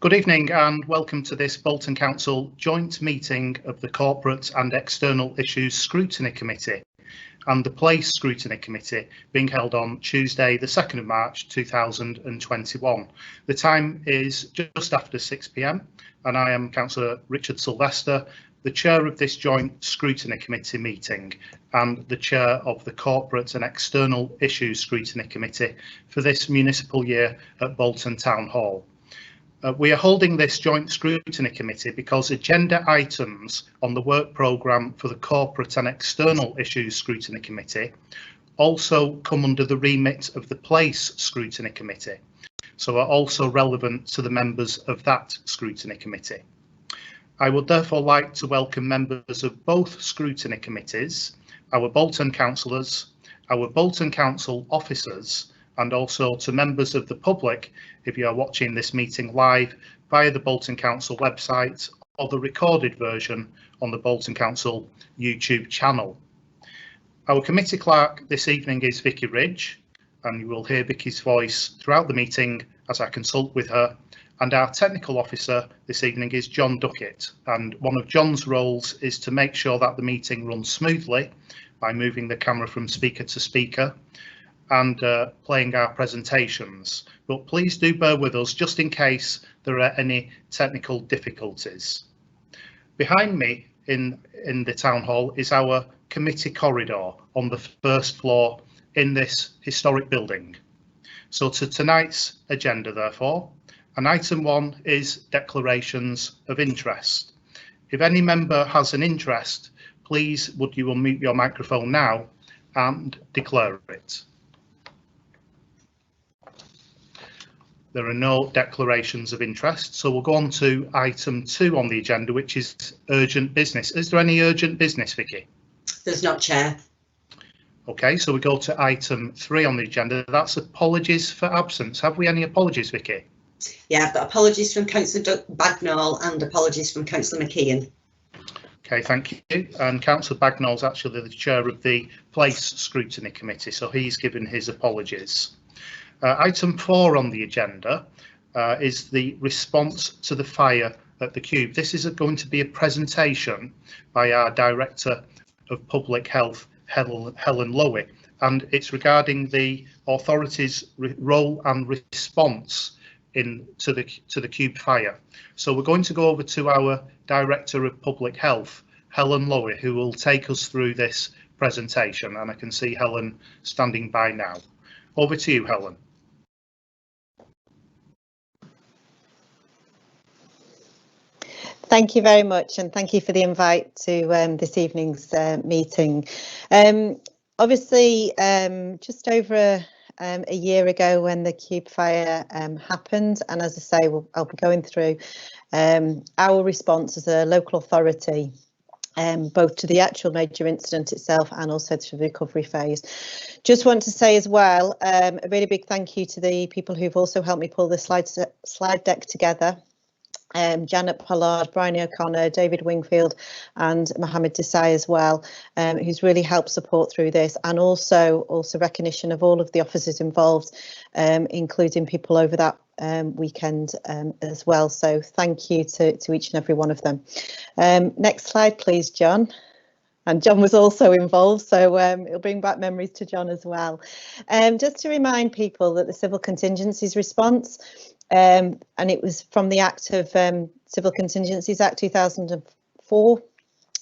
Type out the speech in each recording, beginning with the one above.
Good evening and welcome to this Bolton Council joint meeting of the Corporate and External Issues Scrutiny Committee and the Place Scrutiny Committee, being held on Tuesday the 2nd of March 2021. The time is just after 6 p.m. and I am Councillor Richard Sylvester, the Chair of this joint Scrutiny Committee meeting and the Chair of the Corporate and External Issues Scrutiny Committee for this municipal year at Bolton Town Hall. We are holding this joint scrutiny committee because agenda items on the work programme for the Corporate and External Issues Scrutiny Committee also come under the remit of the Place Scrutiny Committee, so are also relevant to the members of that scrutiny committee. I would therefore like to welcome members of both scrutiny committees, our Bolton councillors, our Bolton Council officers, and also to members of the public if you are watching this meeting live via the Bolton Council website or the recorded version on the Bolton Council YouTube channel. Our committee clerk this evening is Vicky Ridge, and you will hear Vicky's voice throughout the meeting as I consult with her, and our technical officer this evening is John Duckett, and one of John's roles is to make sure that the meeting runs smoothly by moving the camera from speaker to speaker and playing our presentations, but please do bear with us just in case there are any technical difficulties. Behind me in the town hall is our committee corridor on the first floor in this historic building. So to tonight's agenda, therefore, and item 1 is declarations of interest. If any member has an interest, please would you unmute your microphone now and declare it. There are no declarations of interest, so we'll go on to item 2 on the agenda, which is urgent business. Is there any urgent business, Vicky? There's not, Chair. Okay, so we go to item 3 on the agenda. That's apologies for absence. Have we any apologies, Vicky? Yeah, I've got apologies from Councillor Bagnall and apologies from Councillor McKeon. Okay, thank you. And Councillor Bagnall's actually the chair of the Place Scrutiny Committee, so he's given his apologies. Item 4 on the agenda is the response to the fire at the Cube. This is going to be a presentation by our Director of Public Health, Helen Laurie, and it's regarding the authorities' role and response to the Cube fire. So we're going to go over to our Director of Public Health, Helen Laurie, who will take us through this presentation, and I can see Helen standing by now. Over to you, Helen. Thank you very much, and thank you for the invite to this evening's meeting. Obviously, just over a year ago when the Cube fire happened, and as I say, I'll be going through our response as a local authority, both to the actual major incident itself and also to the recovery phase. Just want to say as well, a really big thank you to the people who've also helped me pull the slide deck together. Janet Pollard, Brian O'Connor, David Wingfield and Mohammed Desai as well, who's really helped support through this, and also recognition of all of the officers involved, including people over that weekend as well. So thank you to each and every one of them. Next slide, please, John. And John was also involved, so it'll bring back memories to John as well. Just to remind people that the Civil Contingencies Response, and it was from the Act of Civil Contingencies Act 2004,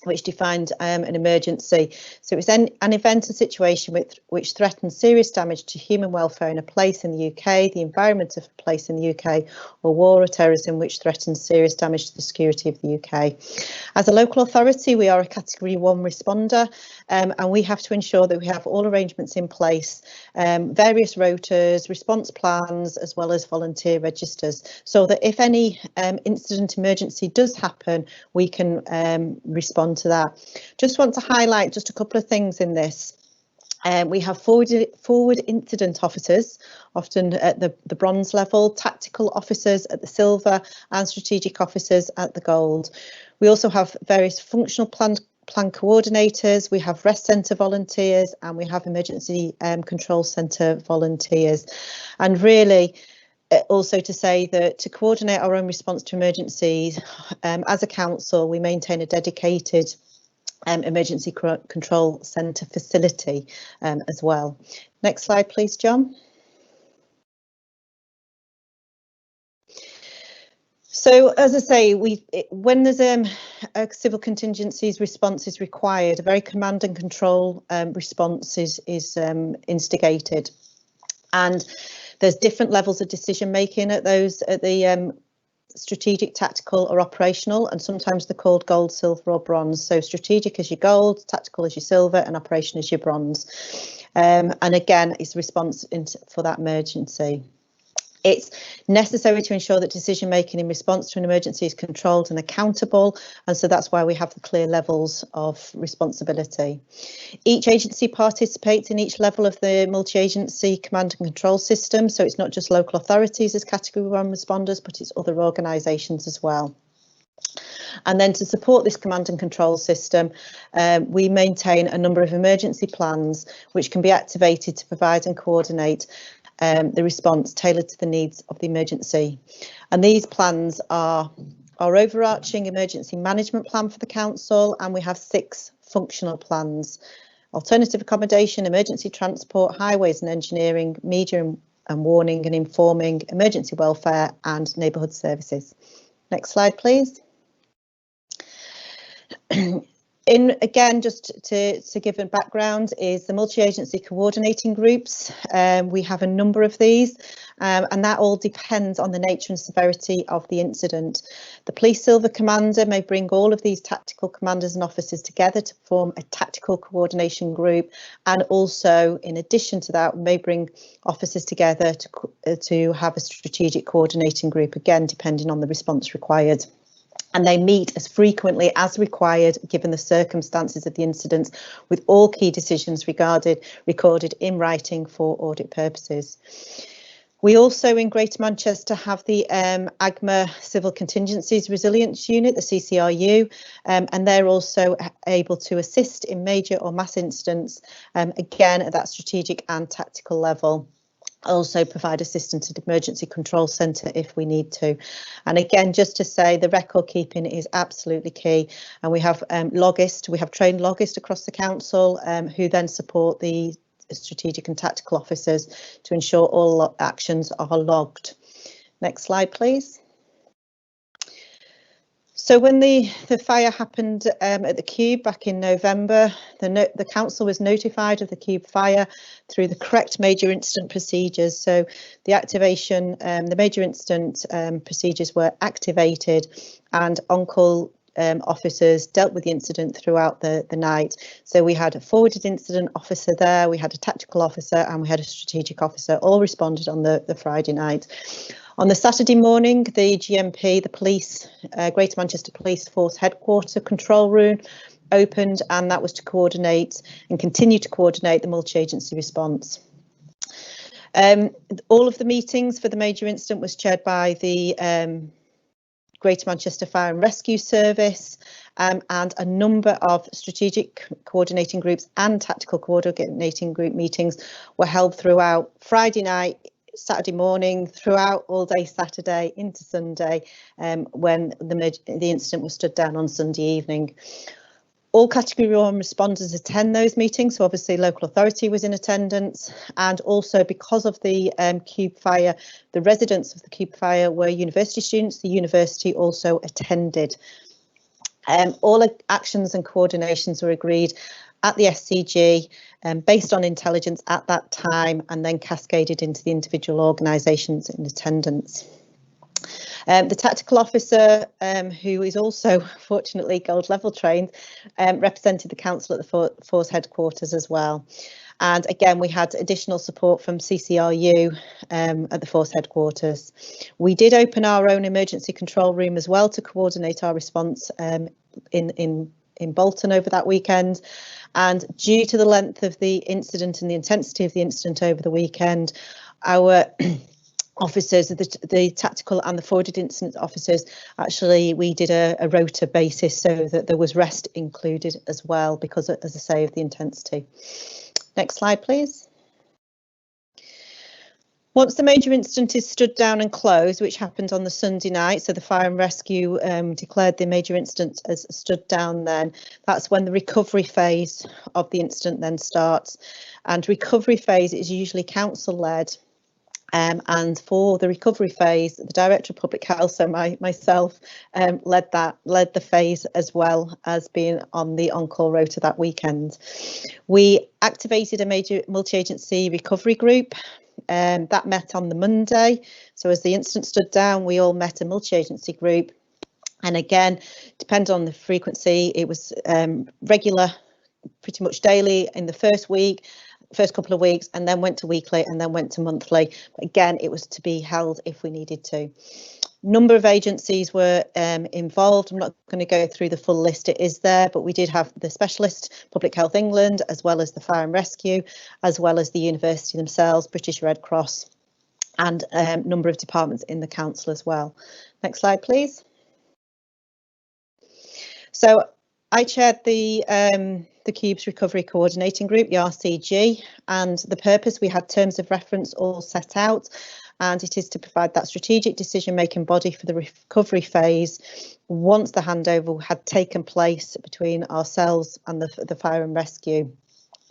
which defined an emergency. So it was an event or situation which threatened serious damage to human welfare in a place in the UK, the environment of a place in the UK, or war or terrorism which threatens serious damage to the security of the UK. As a local authority, we are a Category 1 responder, and we have to ensure that we have all arrangements in place, various rotas, response plans, as well as volunteer registers, so that if any incident emergency does happen, we can respond to that. Just want to highlight just a couple of things in this. We have forward incident officers, often at the bronze level, tactical officers at the silver, and strategic officers at the gold. We also have various functional plan coordinators, we have rest centre volunteers, and we have emergency control centre volunteers. And really, Also to say that to coordinate our own response to emergencies, as a council, we maintain a dedicated emergency control centre facility as well. Next slide, please, John. So, as I say, when there's a civil contingencies response is required, a very command and control response is instigated, and there's different levels of decision making at the strategic, tactical or operational, and sometimes they're called gold, silver or bronze. So strategic is your gold, tactical is your silver and operation is your bronze. And again, it's a response for that emergency. It's necessary to ensure that decision making in response to an emergency is controlled and accountable, and so that's why we have the clear levels of responsibility. Each agency participates in each level of the multi-agency command and control system, so it's not just local authorities as category 1 responders, but it's other organisations as well. And then to support this command and control system, we maintain a number of emergency plans which can be activated to provide and coordinate the response tailored to the needs of the emergency. And these plans are our overarching emergency management plan for the council, and we have 6 functional plans: alternative accommodation, emergency transport, highways and engineering, media and warning and informing, emergency welfare and neighbourhood services. Next slide, please. Again, just to give a background, is the multi-agency coordinating groups. We have a number of these, and that all depends on the nature and severity of the incident. The police silver commander may bring all of these tactical commanders and officers together to form a tactical coordination group, and also in addition to that may bring officers together to have a strategic coordinating group, again depending on the response required. And they meet as frequently as required given the circumstances of the incidents, with all key decisions recorded in writing for audit purposes. We also in Greater Manchester have the AGMA Civil Contingencies Resilience Unit, the CCRU, and they're also able to assist in major or mass incidents, again at that strategic and tactical level. Also provide assistance at Emergency Control Centre if we need to. And again, just to say, the record keeping is absolutely key, and we have logists, we have trained logists across the council who then support the strategic and tactical officers to ensure all actions are logged. Next slide, please. So when the fire happened at the Cube back in November, the council was notified of the Cube fire through the correct major incident procedures. So the activation, the major incident procedures were activated, and on-call officers dealt with the incident throughout the night. So we had a forwarded incident officer there, we had a tactical officer, and we had a strategic officer, all responded on the Friday night. On the Saturday morning, the GMP, the police, Greater Manchester Police Force Headquarter control room opened, and that was to coordinate and continue to coordinate the multi-agency response. All of the meetings for the major incident was chaired by the Greater Manchester Fire and Rescue Service, and a number of strategic coordinating groups and tactical coordinating group meetings were held throughout Friday night, Saturday morning, throughout all day Saturday into Sunday, when the incident was stood down on Sunday evening. All category 1 responders attend those meetings, so obviously local authority was in attendance, and also because of the Cube fire, the residents of the Cube fire were university students. The university also attended. All actions and coordinations were agreed at the SCG based on intelligence at that time, and then cascaded into the individual organisations in attendance. The tactical officer, who is also fortunately gold level trained, represented the council at the force headquarters as well. And again, we had additional support from CCRU at the force headquarters. We did open our own emergency control room as well to coordinate our response in Bolton over that weekend. And due to the length of the incident and the intensity of the incident over the weekend, our officers, the tactical and the forwarded incident officers, actually we did a rota basis so that there was rest included as well, because, as I say, of the intensity. Next slide, please. Once the major incident is stood down and closed, which happened on the Sunday night, so the fire and rescue declared the major incident as stood down then, that's when the recovery phase of the incident then starts. And recovery phase is usually council-led. And for the recovery phase, the Director of Public Health, so myself, led the phase as well as being on the on-call rota that weekend. We activated a major multi-agency recovery group that met on the Monday. So as the incident stood down, we all met a multi-agency group. And again, depending on the frequency, it was regular, pretty much daily in the first couple of weeks, and then went to weekly and then went to monthly. But again, it was to be held if we needed to. Number of agencies were involved. I'm not going to go through the full list, it is there, but we did have the specialist, Public Health England, as well as the Fire and Rescue, as well as the university themselves, British Red Cross, and a number of departments in the council as well. Next slide, please. So I chaired the CUBE's Recovery Coordinating Group, the RCG, and the purpose, we had terms of reference all set out, and it is to provide that strategic decision-making body for the recovery phase once the handover had taken place between ourselves and the fire and rescue,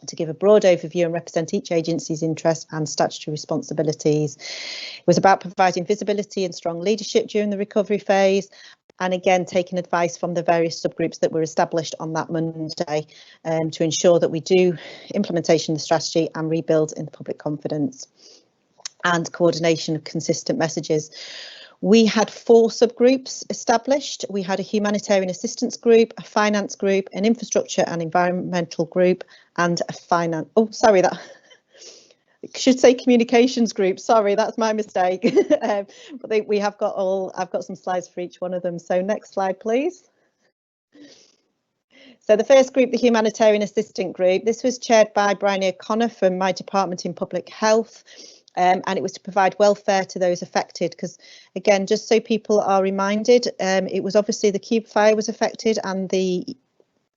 to give a broad overview and represent each agency's interest and statutory responsibilities. It was about providing visibility and strong leadership during the recovery phase, and again taking advice from the various subgroups that were established on that Monday to ensure that we do implementation of the strategy and rebuild in the public confidence and coordination of consistent messages. We had 4 subgroups established. We had a humanitarian assistance group, a finance group, an infrastructure and environmental group, and a finance. Oh, sorry, that should say communications group. Sorry, that's my mistake. But we have got I've got some slides for each one of them. So next slide, please. So the first group, the humanitarian assistant group, this was chaired by Brian O'Connor from my department in public health. And it was to provide welfare to those affected, because again, just so people are reminded, it was obviously the Cube fire was affected, and the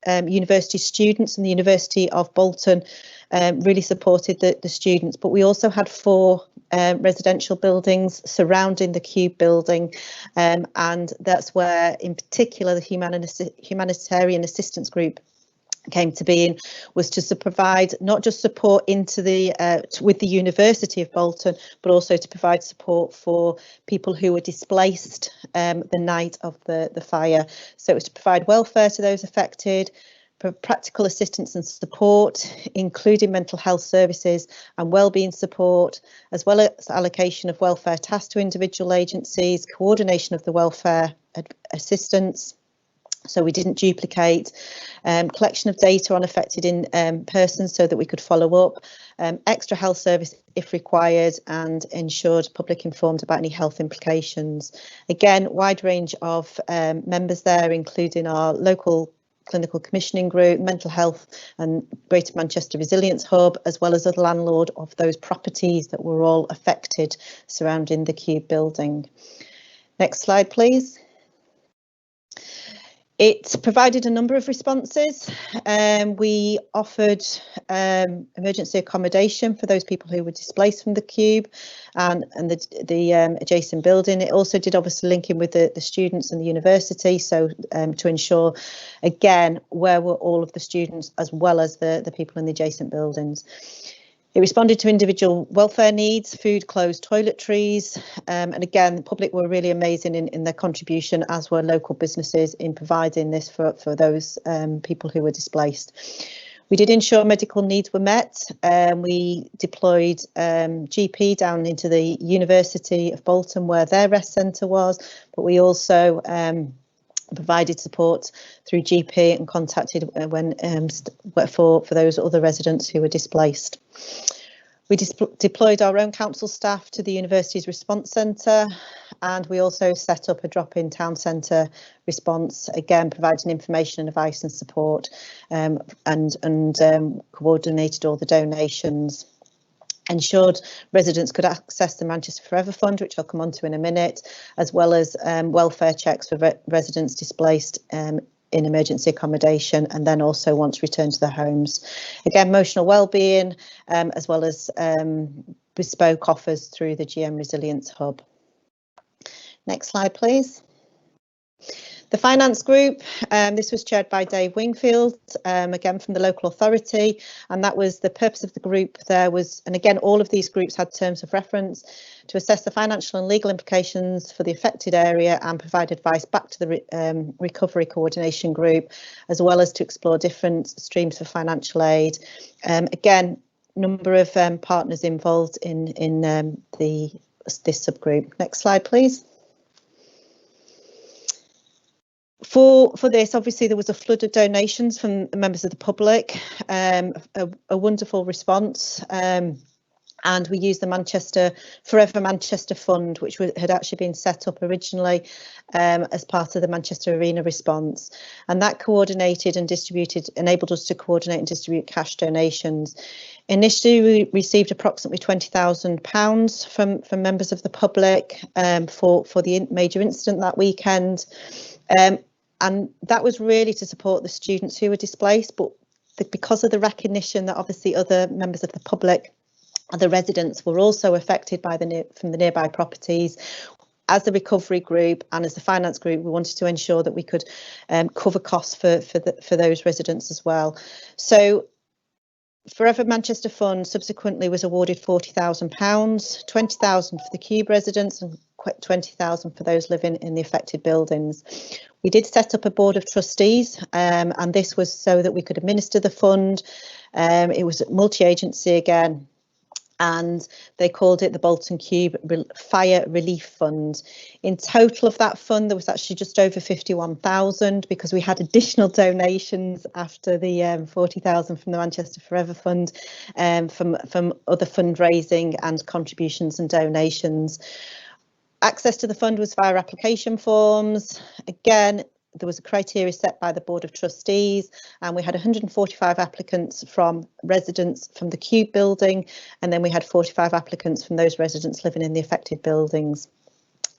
university students and the University of Bolton really supported the students, but we also had 4 residential buildings surrounding the Cube building, and that's where in particular the humanitarian assistance group came to being, was to provide not just support into the with the University of Bolton, but also to provide support for people who were displaced the night of the fire. So it was to provide welfare to those affected, practical assistance and support, including mental health services and wellbeing support, as well as allocation of welfare tasks to individual agencies, coordination of the welfare assistance, so we didn't duplicate, collection of data on affected persons so that we could follow up, extra health service if required, and ensured public informed about any health implications. Again, wide range of members there, including our local clinical commissioning group, mental health and Greater Manchester Resilience Hub, as well as a landlord of those properties that were all affected surrounding the Cube building. Next slide, please. It provided a number of responses. We offered emergency accommodation for those people who were displaced from the Cube and the adjacent building. It also did obviously link in with the students and the university, so to ensure, again, where were all of the students as well as the people in the adjacent buildings. It responded to individual welfare needs, food, clothes, toiletries, and again, the public were really amazing in their contribution, as were local businesses in providing this for those people who were displaced. We did ensure medical needs were met. We deployed GP down into the University of Bolton where their rest centre was, but we also provided support through GP and contacted when for those other residents who were displaced. We deployed our own council staff to the university's response centre, and we also set up a drop-in town centre response, again providing information, advice and support, and coordinated all the donations. Ensured residents could access the Manchester Forever Fund, which I'll come on to in a minute, as well as welfare checks for residents displaced in emergency accommodation, and then also once returned to their homes. Again, emotional wellbeing, as well as bespoke offers through the GM Resilience Hub. Next slide, please. The finance group, this was chaired by Dave Wingfield, again from the local authority, and that was the purpose of the group. There was, and again, all of these groups had terms of reference to assess the financial and legal implications for the affected area and provide advice back to the recovery coordination group, as well as to explore different streams for financial aid. Again, number of partners involved in this subgroup. Next slide, please. For this, obviously, there was a flood of donations from members of the public, a wonderful response, and we used the Forever Manchester Fund, which had actually been set up originally as part of the Manchester Arena response, and that coordinated and enabled us to coordinate and distribute cash donations. Initially, we received approximately £20,000 from members of the public for the major incident that weekend. And that was really to support the students who were displaced, but because of the recognition that obviously other members of the public and the residents were also affected by from the nearby properties, as the recovery group and as the finance group, we wanted to ensure that we could cover costs for those residents as well. So Forever Manchester Fund subsequently was awarded £40,000, £20,000 for the Cube residents and £20,000 for those living in the affected buildings. We did set up a board of trustees, and this was so that we could administer the fund. It was multi-agency again, and they called it the Bolton Cube Fire Relief Fund. In total of that fund, there was actually just over 51,000 because we had additional donations after the 40,000 from the Manchester Forever Fund, from other fundraising and contributions and donations. Access to the fund was via application forms. Again, there was a criteria set by the Board of Trustees, and we had 145 applicants from residents from the Cube building, and then we had 45 applicants from those residents living in the affected buildings.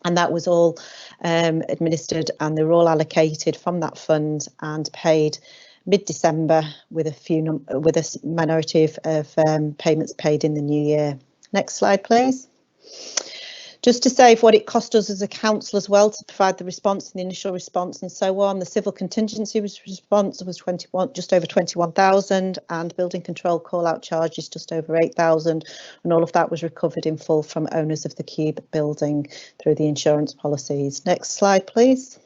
And that was all administered, and they were all allocated from that fund and paid mid-December, with a minority of payments paid in the new year. Next slide, please. Just to say what it cost us as a council as well to provide the response and the initial response and so on. The civil contingency response was just over 21,000, and building control call out charges just over 8,000, and all of that was recovered in full from owners of the Cube building through the insurance policies. Next slide, please.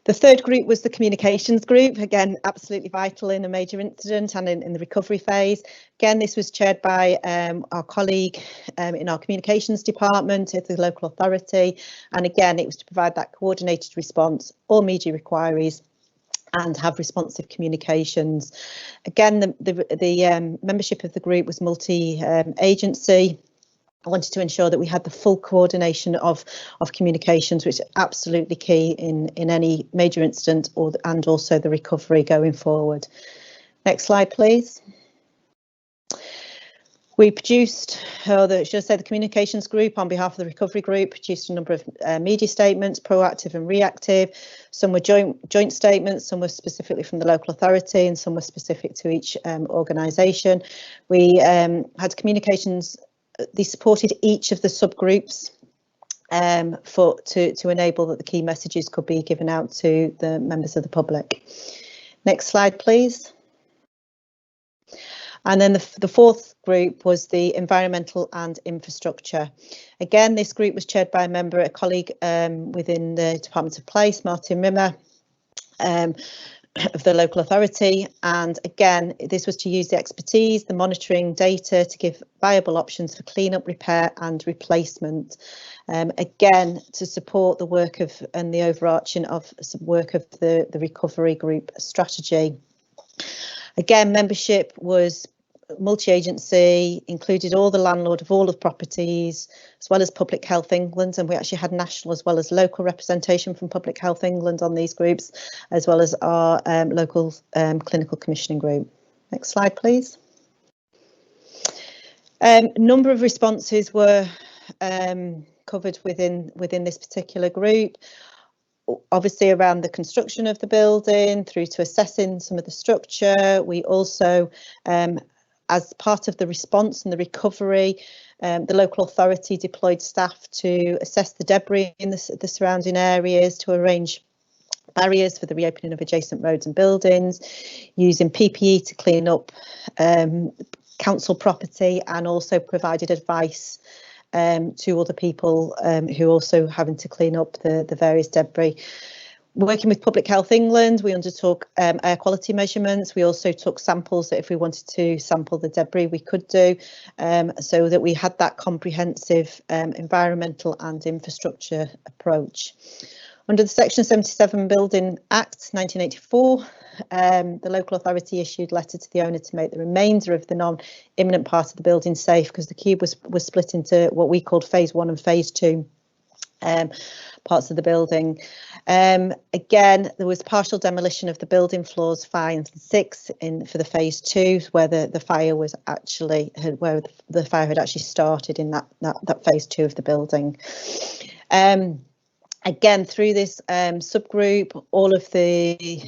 The third group was the communications group, again absolutely vital in a major incident and in the recovery phase. Again, this was chaired by our colleague in our communications department at the local authority, and again it was to provide that coordinated response, all media inquiries, and have responsive communications. Again, the membership of the group was multi-agency. I wanted to ensure that we had the full coordination of communications, which is absolutely key in any major incident and also the recovery going forward. Next slide, please. We produced, the communications group on behalf of the recovery group produced a number of media statements, proactive and reactive. Some were joint statements, some were specifically from the local authority, and some were specific to each organisation. We had communications. They supported each of the subgroups to enable that the key messages could be given out to the members of the public. Next slide, please. And then the fourth group was the environmental and infrastructure. Again, this group was chaired by a colleague within the Department of Place, Martin Rimmer, of the local authority, and again this was to use the expertise, the monitoring data to give viable options for clean-up, repair and replacement, again to support the work of and the overarching of work of the recovery group strategy. Again, membership was multi-agency, included all the landlord of all of the properties, as well as Public Health England, and we actually had national as well as local representation from Public Health England on these groups, as well as our local clinical commissioning group. Next slide, please. Number of responses were covered within this particular group. Obviously around the construction of the building through to assessing some of the structure. We also As part of the response and the recovery, the local authority deployed staff to assess the debris in the surrounding areas, to arrange barriers for the reopening of adjacent roads and buildings, using PPE to clean up council property, and also provided advice to other people who are also having to clean up the various debris. Working with Public Health England, we undertook air quality measurements. We also took samples that if we wanted to sample the debris, we could do, so that we had that comprehensive environmental and infrastructure approach. Under the Section 77 Building Act 1984, the local authority issued a letter to the owner to make the remainder of the non-imminent part of the building safe, because the cube was split into what we called phase 1 and phase 2 parts of the building. Again, there was partial demolition of the building floors 5 and 6 for the phase 2, where the fire was actually the fire had actually started in that phase 2 of the building. Again, through this subgroup, all of the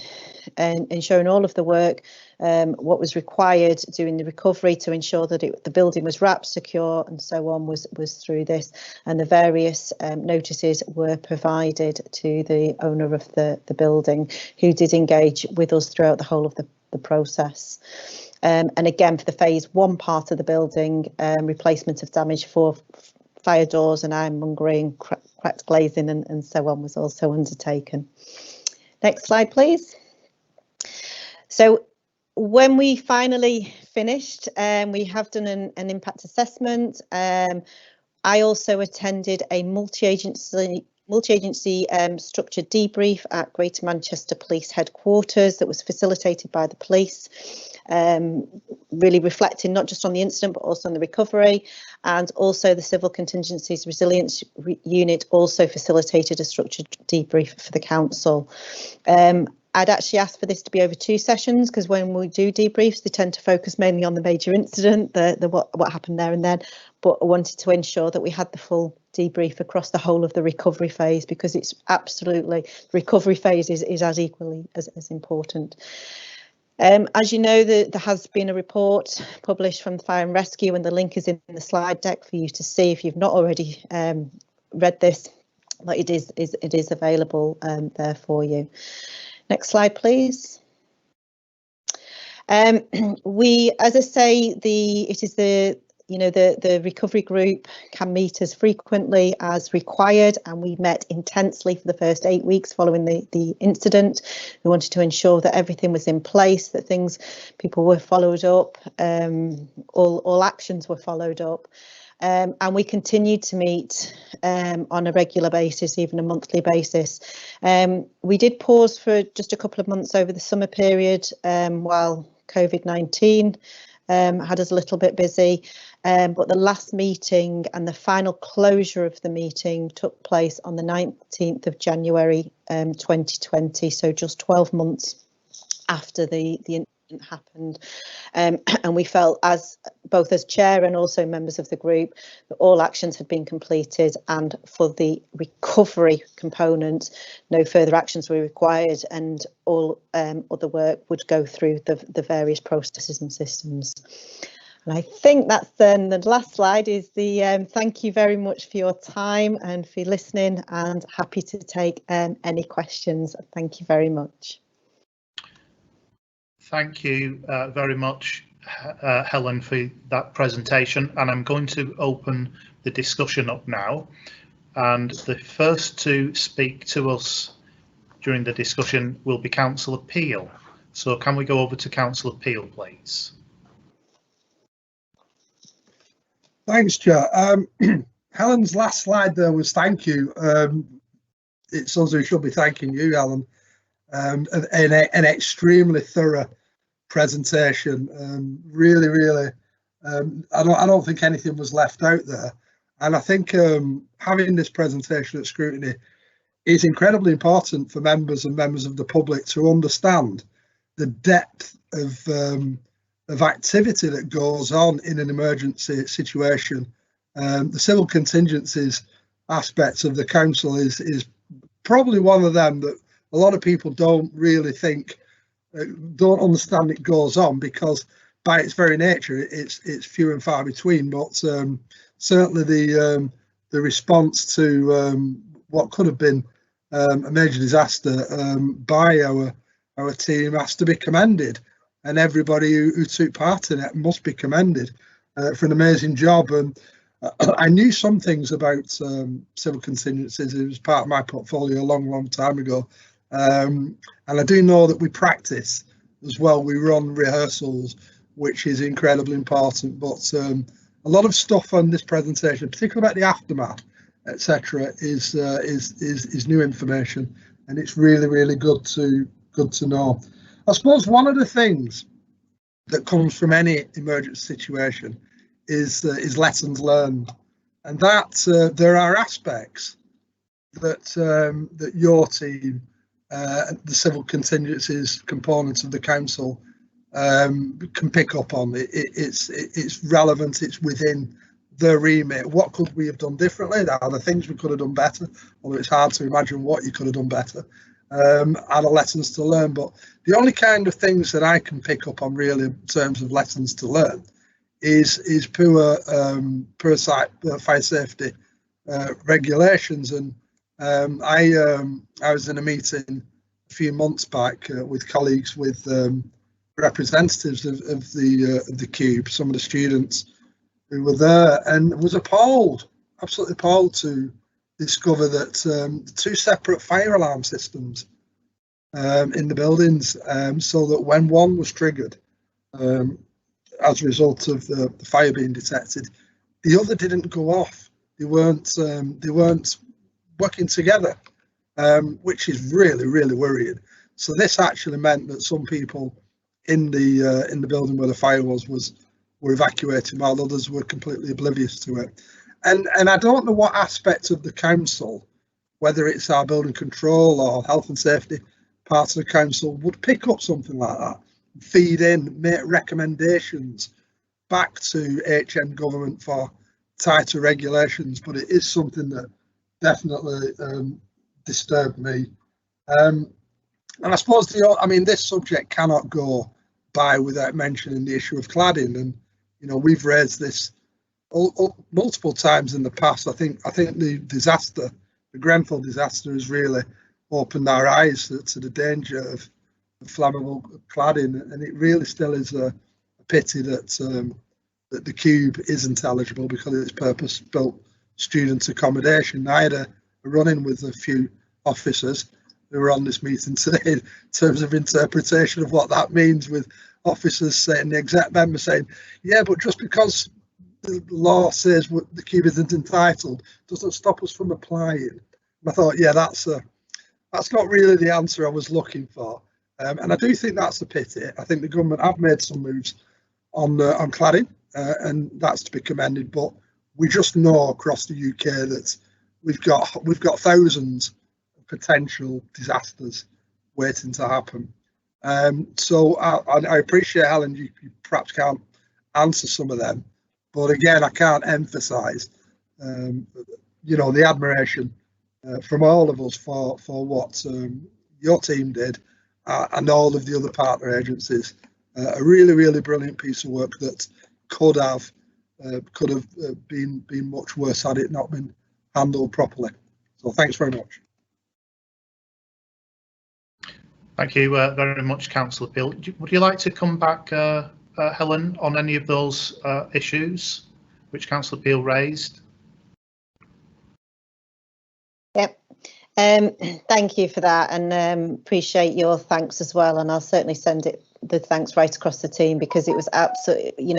ensuring all of the work, what was required during the recovery to ensure that the building was wrapped, secure, and so on, was through this, and the various notices were provided to the owner of the building, who did engage with us throughout the whole of the process. And again, for the phase 1 part of the building, replacement of damage for fire doors and ironmongery, cracked glazing and so on was also undertaken. Next slide, please. So when we finally finished, we have done an impact assessment. I also attended a multi-agency structured debrief at Greater Manchester Police Headquarters that was facilitated by the police, really reflecting not just on the incident but also on the recovery, and also the Civil Contingencies Resilience Unit also facilitated a structured debrief for the council. I'd actually asked for this to be over 2 sessions, because when we do debriefs, they tend to focus mainly on the major incident, what happened there and then. But I wanted to ensure that we had the full debrief across the whole of the recovery phase, because it's absolutely, the recovery phase is as equally as important. As you know, there has been a report published from the Fire and Rescue, and the link is in the slide deck for you to see if you've not already read this, but it is available there for you. Next slide, please. We, as I say, the recovery group can meet as frequently as required, and we met intensely for the first 8 weeks following the incident. We wanted to ensure that everything was in place, that people were followed up, all actions were followed up. And we continued to meet on a regular basis, even a monthly basis. We did pause for just a couple of months over the summer period while COVID-19 had us a little bit busy. But the last meeting and the final closure of the meeting took place on the 19th of January 2020, so just 12 months after the incident happened, and we felt, both as chair and also members of the group, that all actions had been completed, and for the recovery component no further actions were required, and all other work would go through the various processes and systems. And I think that's then the last slide is the thank you very much for your time and for listening, and happy to take any questions. Thank you very much. Thank you very much, Helen, for that presentation, and I'm going to open the discussion up now. And the first to speak to us during the discussion will be Councillor Peel. So can we go over to Councillor Peel, please? Thanks, Chair. Helen's last slide there was thank you. It's us who should be thanking you, Helen. An extremely thorough presentation. Really, I don't think anything was left out there. And I think having this presentation at Scrutiny is incredibly important for members and members of the public to understand the depth of activity that goes on in an emergency situation. The civil contingencies aspects of the council is probably one of them that a lot of people don't really think, don't understand it goes on, because by its very nature, it's few and far between. But certainly the response to what could have been a major disaster by our team has to be commended, and everybody who took part in it must be commended for an amazing job. And I knew some things about civil contingencies. It was part of my portfolio a long time ago, and I do know that we practice as well. We run rehearsals, which is incredibly important. But a lot of stuff on this presentation, particularly about the aftermath, etc., is new information, and it's really good to know. I suppose one of the things that comes from any emergency situation is lessons learned, and that there are aspects that that your team, the civil contingencies components of the council, can pick up on. It's relevant. It's within the remit. What could we have done differently? There are the things we could have done better, although it's hard to imagine what you could have done better. Are the lessons to learn, but the only kind of things that I can pick up on really in terms of lessons to learn is poor fire safety regulations. And I was in a meeting a few months back with colleagues, with representatives of the Cube, some of the students who were there, and was appalled, absolutely appalled to discover that two separate fire alarm systems in the buildings, so that when one was triggered as a result of the fire being detected, the other didn't go off. They weren't working together, which is really worrying. So this actually meant that some people in the building where the fire were evacuated, while others were completely oblivious to it. And I don't know what aspect of the council, whether it's our building control or health and safety part of the council, would pick up something like that, feed in, make recommendations back to HM government for tighter regulations. But it is something that definitely disturbed me. And I suppose this subject cannot go by without mentioning the issue of cladding. And we've raised this multiple times in the past. I think the disaster, the Grenfell disaster, has really opened our eyes to the danger of flammable cladding, and it really still is a pity that that the Cube isn't eligible because it's purpose-built student accommodation. I had a run-in with a few officers who were on this meeting today in terms of interpretation of what that means, with officers saying, the exec member saying, yeah, but just because the law says the Cube isn't entitled doesn't stop us from applying. And I thought, yeah, that's not really the answer I was looking for, and I do think that's a pity. I think the government have made some moves on cladding, and that's to be commended. But we just know across the UK that we've got thousands of potential disasters waiting to happen. So I appreciate, Helen, you perhaps can't answer some of them, but again, I can't emphasise, the admiration from all of us for what your team did, and all of the other partner agencies. A really brilliant piece of work that could have been much worse had it not been handled properly. So thanks very much. Thank you very much, Councillor Peel. Would you like to come back, Helen, on any of those issues which Councillor Peel raised? Yep. Thank you for that, and appreciate your thanks as well. And I'll certainly send the thanks right across the team, because it was absolutely,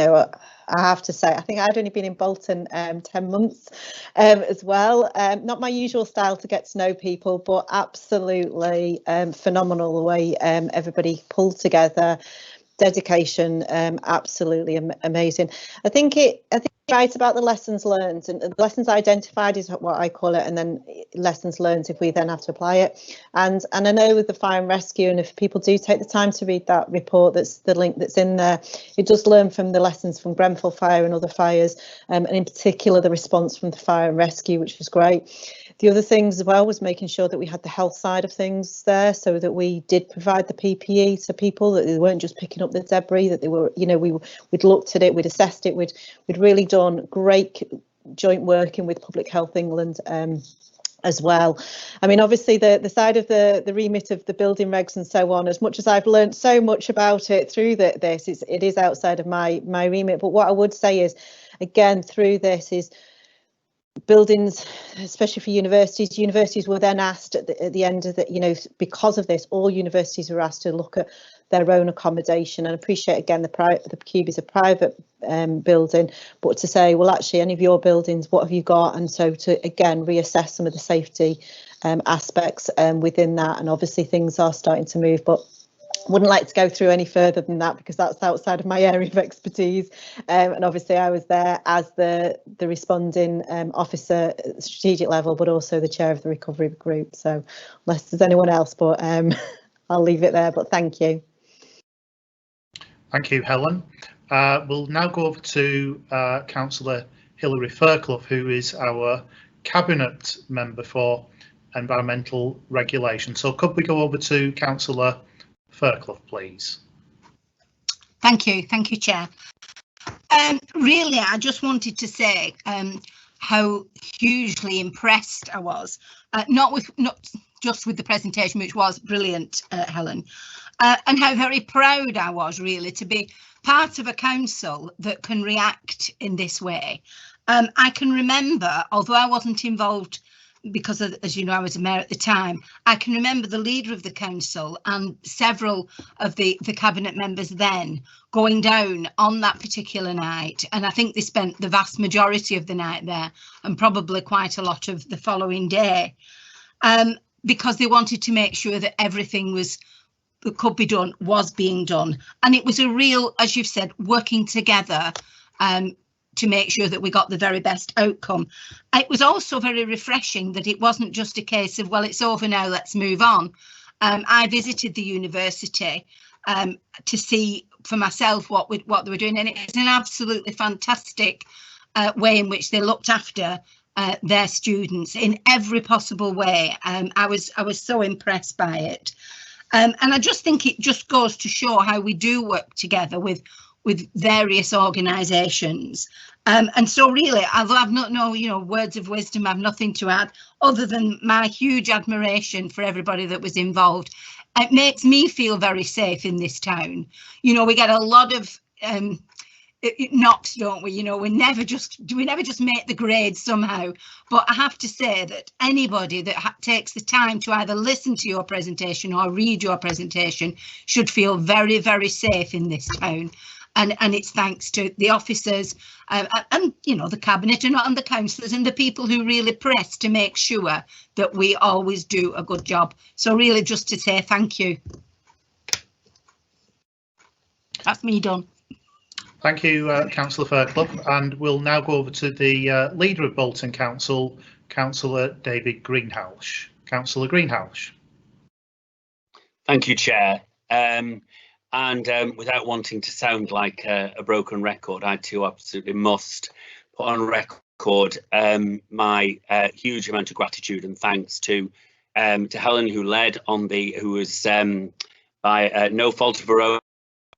I have to say, I think I'd only been in Bolton 10 months as well. Not my usual style to get to know people, but absolutely phenomenal the way everybody pulled together. Dedication, absolutely amazing. I think right about the lessons learned, and the lessons identified is what I call it, and then lessons learned if we then have to apply it. And I know with the fire and rescue, and if people do take the time to read that report, that's the link that's in there, it does learn from the lessons from Grenfell fire and other fires, and in particular the response from the fire and rescue, which was great. The other things as well was making sure that we had the health side of things there, so that we did provide the PPE to people, that they weren't just picking up the debris, that they were, you know, we'd looked at it, we'd assessed it, we'd really done great joint working with Public Health England as well. I mean, obviously the side of the remit of the building regs and so on, as much as I've learned so much about it through this, it is outside of my remit. But what I would say is, again, through this is buildings, especially for universities were then asked at the end of the, you know, because of this, all universities were asked to look at their own accommodation. And appreciate, again, the Cube is a private building, but to say, well, actually, any of your buildings, what have you got? And so to, again, reassess some of the safety aspects within that. And obviously things are starting to move, but wouldn't like to go through any further than that because that's outside of my area of expertise. And obviously I was there as the responding officer at the strategic level, but also the chair of the recovery group. So unless there's anyone else, but I'll leave it there, but thank you. Thank you, Helen. We'll now go over to Councillor Hilary Fairclough, who is our Cabinet Member for Environmental Regulation. So could we go over to Councillor Fairclough, please? Thank you, Chair. Really, I just wanted to say how hugely impressed I was, not just with the presentation, which was brilliant, Helen, and how very proud I was really to be part of a council that can react in this way. I can remember, although I wasn't involved because, as you know, I was a mayor at the time, I can remember the leader of the council and several of the cabinet members then going down on that particular night. And I think they spent the vast majority of the night there and probably quite a lot of the following day, because they wanted to make sure that everything that could be done was being done. And it was a real, as you've said, working together to make sure that we got the very best outcome. It was also very refreshing that it wasn't just a case of, well, it's over now, let's move on. I visited the university to see for myself what they were doing, and it's an absolutely fantastic way in which they looked after their students in every possible way. I was so impressed by it. And I just think it just goes to show how we do work together with various organisations. And so really, although I've no words of wisdom, I've nothing to add other than my huge admiration for everybody that was involved. It makes me feel very safe in this town. You know, we get a lot of knocks, don't we? You know, we never just make the grade somehow. But I have to say that anybody that takes the time to either listen to your presentation or read your presentation should feel very, very safe in this town. And it's thanks to the officers and you know, the cabinet and the councillors and the people who really press to make sure that we always do a good job. So really, just to say thank you. That's me done. Thank you, Councillor Fairclough, and we'll now go over to the leader of Bolton Council, Councillor David Greenhalgh. Councillor Greenhalgh. Thank you, Chair. And without wanting to sound like a broken record, I too absolutely must put on record my huge amount of gratitude and thanks to Helen, who led on who was by no fault of her own,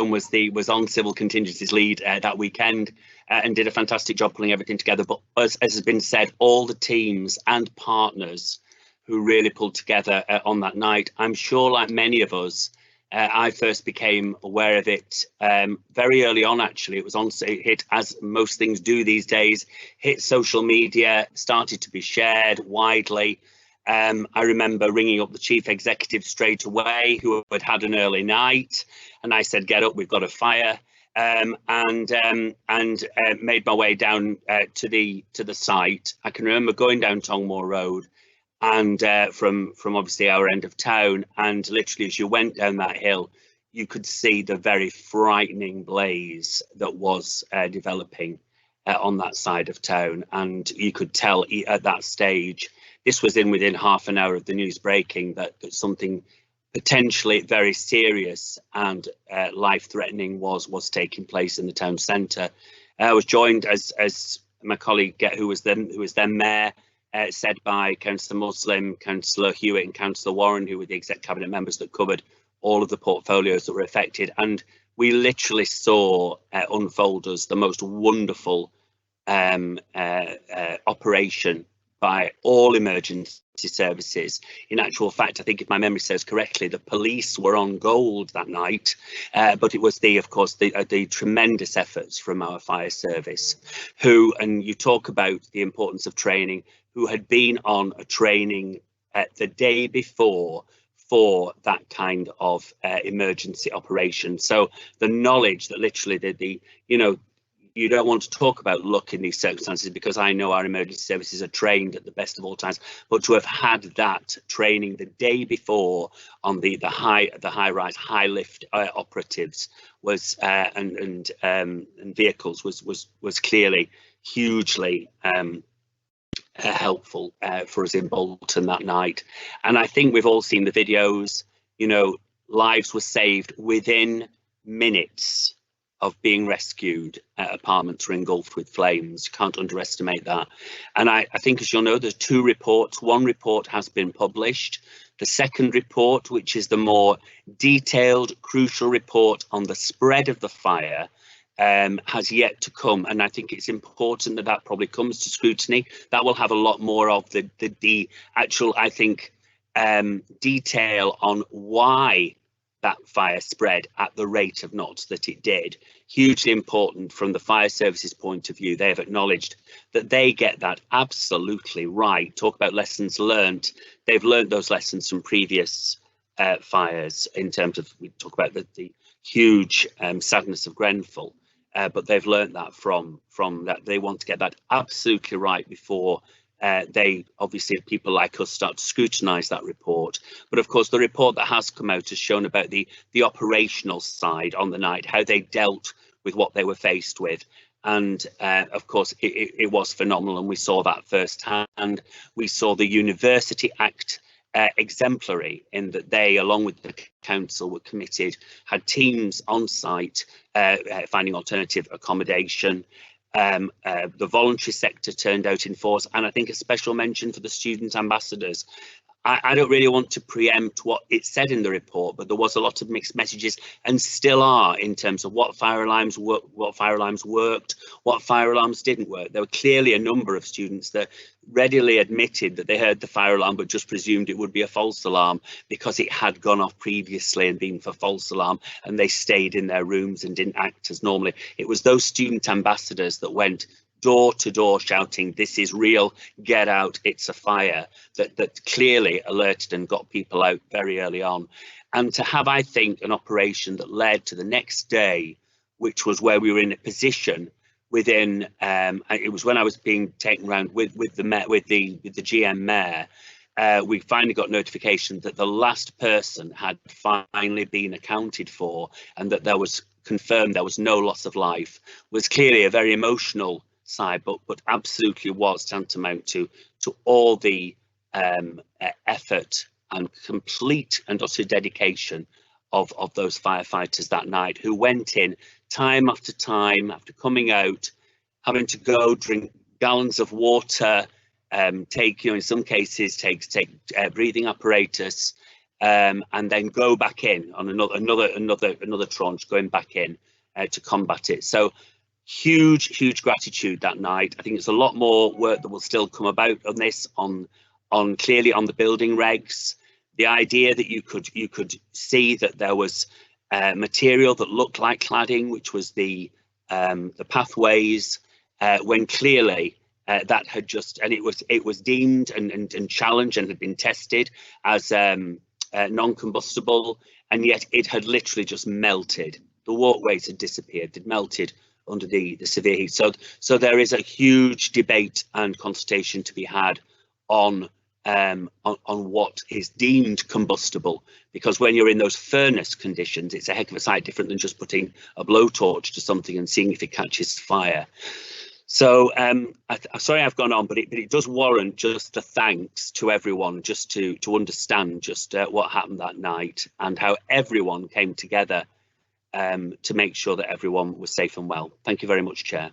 was on civil contingencies lead that weekend and did a fantastic job pulling everything together. But as has been said, all the teams and partners who really pulled together on that night, I'm sure, like many of us, I first became aware of it very early on. Actually, it hit, as most things do these days, hit social media, started to be shared widely. I remember ringing up the chief executive straight away, who had had an early night, and I said, "Get up, we've got a fire," and made my way down to the site. I can remember going down Tongmoor Road, and from obviously our end of town, and literally as you went down that hill, you could see the very frightening blaze that was developing on that side of town, and you could tell at that stage, this was within half an hour of the news breaking, that something potentially very serious and life-threatening was taking place in the town centre. I was joined as my colleague who was then mayor, said by Councillor Muslim, Councillor Hewitt and Councillor Warren, who were the exec cabinet members that covered all of the portfolios that were affected. And we literally saw unfold as the most wonderful operation by all emergency services. In actual fact, I think if my memory serves correctly, the police were on gold that night, but it was of course the tremendous efforts from our fire service, who, and you talk about the importance of training, who had been on a training the day before for that kind of emergency operation. So the knowledge that literally you don't want to talk about luck in these circumstances, because I know our emergency services are trained at the best of all times, but to have had that training the day before on the high-rise, high-lift operatives was and vehicles was clearly hugely helpful for us in Bolton that night. And I think we've all seen the videos. Lives were saved within minutes of being rescued. Apartments were engulfed with flames. You can't underestimate that. And I think, as you'll know, there's two reports. One report has been published. The second report, which is the more detailed, crucial report on the spread of the fire, has yet to come. And I think it's important that that probably comes to scrutiny. That will have a lot more of the actual, I think, detail on why that fire spread at the rate of knots that it did. Hugely important from the fire services point of view. They have acknowledged that they get that absolutely right. Talk about lessons learned. They've learned those lessons from previous fires, in terms of, we talk about the huge sadness of Grenfell, but they've learned that from that. They want to get that absolutely right before they, obviously, people like us start to scrutinise that report. But of course, the report that has come out has shown about the operational side on the night, how they dealt with what they were faced with. And of course, it was phenomenal, and we saw that firsthand. We saw the University Act exemplary, in that they, along with the council, were committed, had teams on site finding alternative accommodation. The voluntary sector turned out in force, and I think a special mention for the student ambassadors. I don't really want to preempt what it said in the report, but there was a lot of mixed messages, and still are, in terms of what fire alarms worked, what fire alarms didn't work. There were clearly a number of students that readily admitted that they heard the fire alarm but just presumed it would be a false alarm because it had gone off previously and been for false alarm, and they stayed in their rooms and didn't act as normally. It was those student ambassadors that went door to door shouting, "This is real, get out, it's a fire," that clearly alerted and got people out very early on. And to have, I think, an operation that led to the next day, which was where we were in a position within, it was when I was being taken around with the GM mayor, we finally got notification that the last person had finally been accounted for, and that there was confirmed there was no loss of life. Was clearly a very emotional side, but absolutely was tantamount to all the effort and complete and utter dedication of those firefighters that night, who went in time after time, after coming out, having to go drink gallons of water, take, in some cases, take breathing apparatus, and then go back in on another tranche, going back in to combat it. So huge gratitude that night. I think there's a lot more work that will still come about on this, on clearly on the building regs. The idea that you could see that there was material that looked like cladding, which was the pathways, when clearly that had just, and it was deemed and challenged and had been tested as non-combustible, and yet it had literally just melted. The walkways had disappeared, had melted under the severe heat. So there is a huge debate and consultation to be had on what is deemed combustible, because when you're in those furnace conditions, it's a heck of a sight different than just putting a blowtorch to something and seeing if it catches fire. So I'm sorry I've gone on, but it does warrant just a thanks to everyone, just to understand just what happened that night and how everyone came together to make sure that everyone was safe and well. Thank you very much, Chair.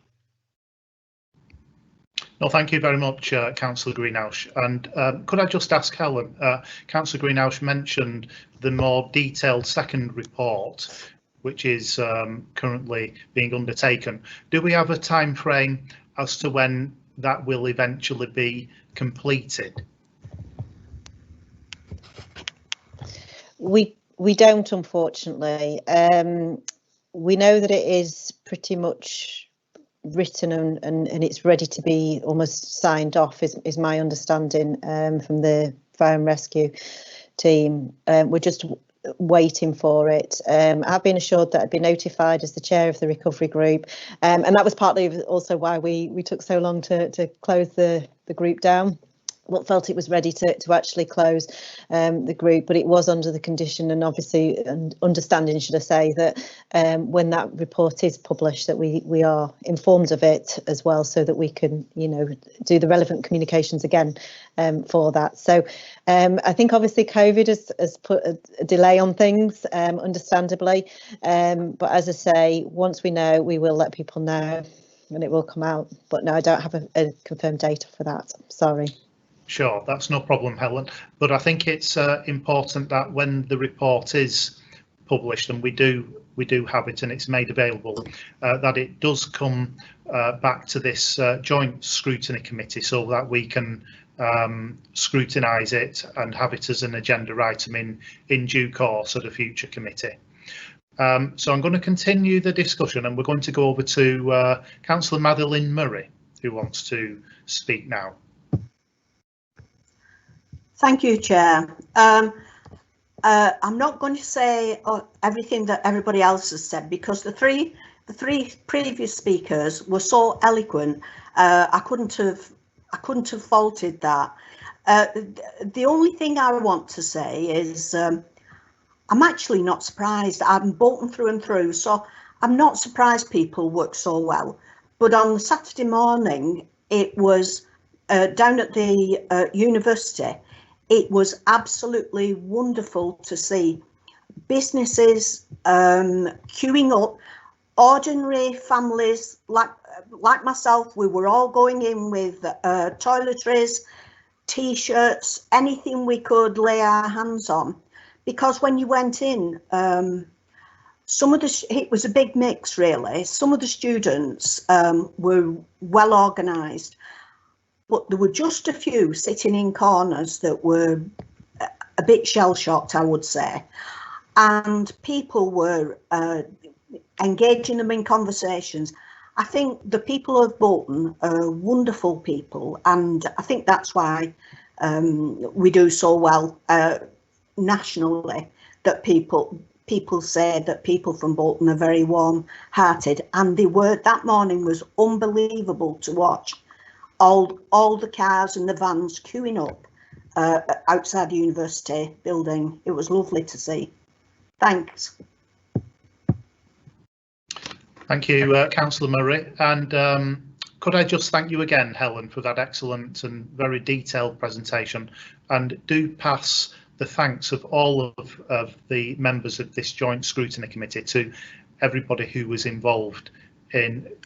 No, thank you very much, Councillor Greenhouse. And could I just ask Helen, Councillor Greenhouse mentioned the more detailed second report, which is currently being undertaken. Do we have a time frame as to when that will eventually be completed? We don't, unfortunately. We know that it is pretty much written and it's ready to be almost signed off, is my understanding from the fire and rescue team. We're just waiting for it. I've been assured that I'd be notified as the chair of the recovery group, and that was partly also why we took so long to close the group down. What felt it was ready to actually close the group, but it was under the condition and obviously and understanding, should I say, that when that report is published, that we are informed of it as well, so that we can, you know, do the relevant communications again for that. So I think obviously COVID has put a delay on things, understandably, but as I say, once we know, we will let people know and it will come out. But no, I don't have a confirmed date for that. Sorry. Sure, that's no problem, Helen. But I think it's important that when the report is published, and we do have it and it's made available, that it does come back to this joint scrutiny committee so that we can scrutinise it and have it as an agenda item in due course at a future committee. So I'm going to continue the discussion and we're going to go over to Councillor Madeline Murray, who wants to speak now. Thank you, Chair. I'm not going to say everything that everybody else has said, because the three previous speakers were so eloquent. I couldn't have faulted that. The only thing I want to say is I'm actually not surprised. I'm Bolton through and through, so I'm not surprised people work so well. But on the Saturday morning, it was down at the university. It was absolutely wonderful to see businesses queuing up, ordinary families like myself. We were all going in with toiletries, T-shirts, anything we could lay our hands on. Because when you went in, it was a big mix, really. Some of the students were well organised, but there were just a few sitting in corners that were a bit shell-shocked, I would say. And people were engaging them in conversations. I think the people of Bolton are wonderful people, and I think that's why we do so well nationally, that people say that people from Bolton are very warm-hearted, and they were. That morning was unbelievable to watch. All the cars and the vans queuing up outside the university building. It was lovely to see. Thanks. Thank you, Councillor Murray. And could I just thank you again, Helen, for that excellent and very detailed presentation. And do pass the thanks of all of the members of this joint scrutiny committee to everybody who was involved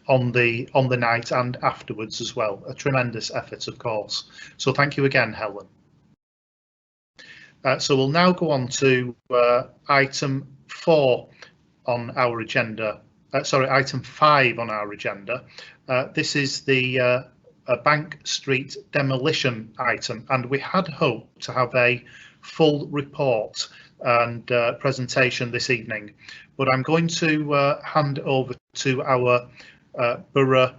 on the night and afterwards as well. A tremendous effort, of course. So thank you again, Helen. So we'll now go on to item 4 on our agenda. Sorry, item 5 on our agenda. This is the Bank Street demolition item, and we had hoped to have a full report and presentation this evening, but I'm going to hand over to our Borough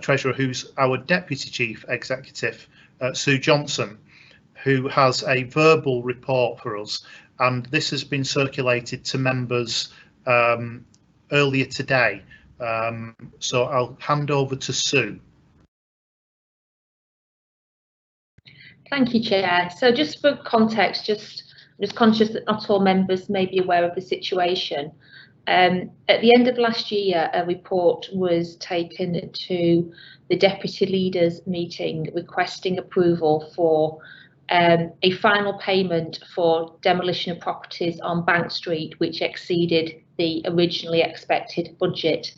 Treasurer, who's our Deputy Chief Executive, Sue Johnson, who has a verbal report for us, and this has been circulated to members earlier today. So I'll hand over to Sue. Thank you, Chair. So just for context, I'm just conscious that not all members may be aware of the situation. At the end of last year, a report was taken to the Deputy Leaders meeting requesting approval for a final payment for demolition of properties on Bank Street, which exceeded the originally expected budget.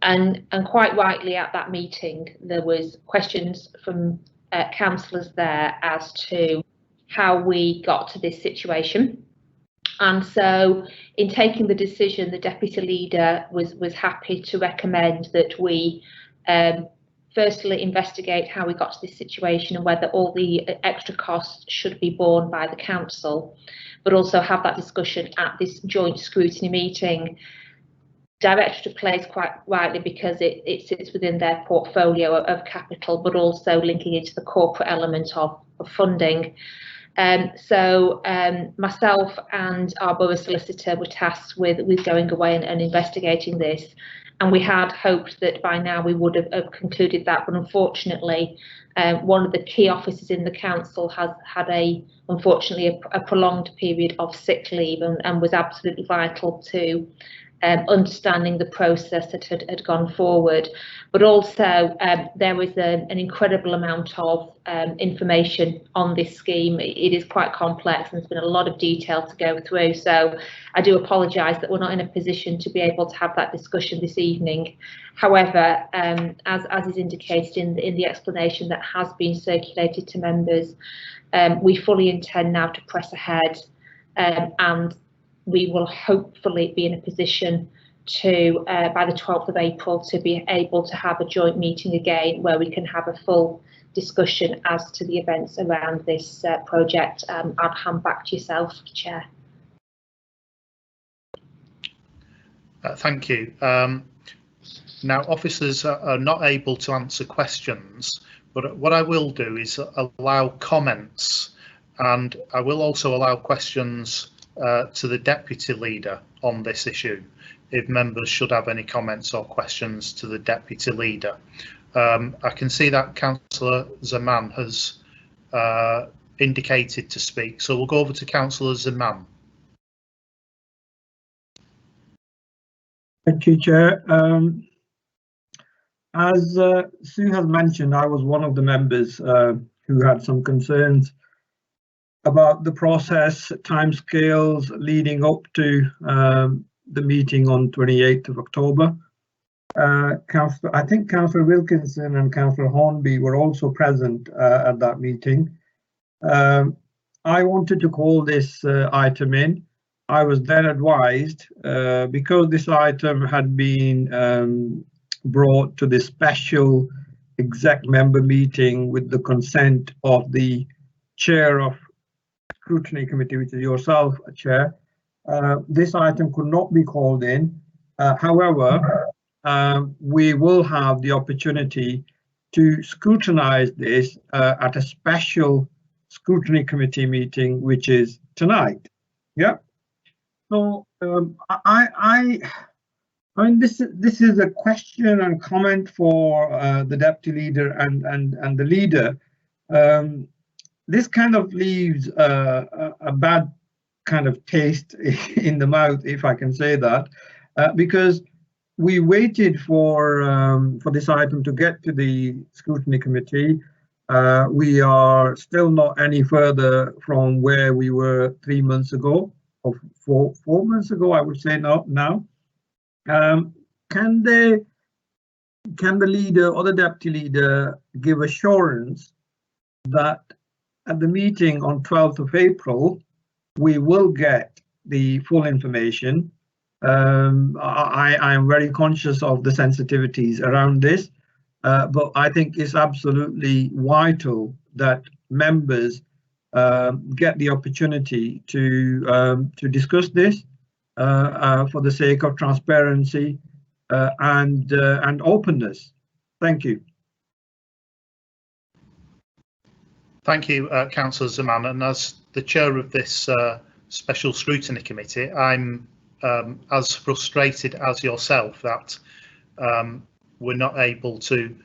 And quite rightly at that meeting, there was questions from councillors there as to how we got to this situation. And so in taking the decision, the deputy leader was happy to recommend that we firstly investigate how we got to this situation and whether all the extra costs should be borne by the council, but also have that discussion at this joint scrutiny meeting. Directorate plays quite rightly because it sits within their portfolio of capital, but also linking into the corporate element of funding. So myself and our borough solicitor were tasked with going away and investigating this, and we had hoped that by now we would have concluded that, but unfortunately one of the key officers in the council has had unfortunately a prolonged period of sick leave and was absolutely vital to understanding the process that had gone forward. But also there was an incredible amount of information on this scheme. It is quite complex and there's been a lot of detail to go through, so I do apologise that we're not in a position to be able to have that discussion this evening. However, as is indicated in the explanation that has been circulated to members, we fully intend now to press ahead, and we will hopefully be in a position to, by the 12th of April, to be able to have a joint meeting again where we can have a full discussion as to the events around this project. I'll hand back to yourself, Chair. Thank you. Now, officers are not able to answer questions, but what I will do is allow comments, and I will also allow questions to the deputy leader on this issue, if members should have any comments or questions to the deputy leader. I can see that Councillor Zaman has indicated to speak, so we'll go over to Councillor Zaman. Thank you, Chair. As Sue has mentioned, I was one of the members who had some concerns about the process, timescales leading up to the meeting on 28th of October. I think Councillor Wilkinson and Councillor Hornby were also present at that meeting. I wanted to call this item in. I was then advised, because this item had been brought to the special exec member meeting with the consent of the chair of Scrutiny Committee, which is yourself, Chair, this item could not be called in. However, we will have the opportunity to scrutinise this at a special Scrutiny Committee meeting, which is tonight. Yeah. So I mean, this is a question and comment for the deputy leader and the leader. This kind of leaves a bad kind of taste in the mouth, if I can say that, because we waited for this item to get to the Scrutiny Committee. We are still not any further from where we were 3 months ago, or 4 months ago, I would say now. Can the leader or the deputy leader give assurance that at the meeting on 12th of April, we will get the full information? I am very conscious of the sensitivities around this, but I think it's absolutely vital that members get the opportunity to discuss this for the sake of transparency and openness. Thank you. Thank you, Councillor Zaman. And as the chair of this special scrutiny committee, I'm as frustrated as yourself that we're not able to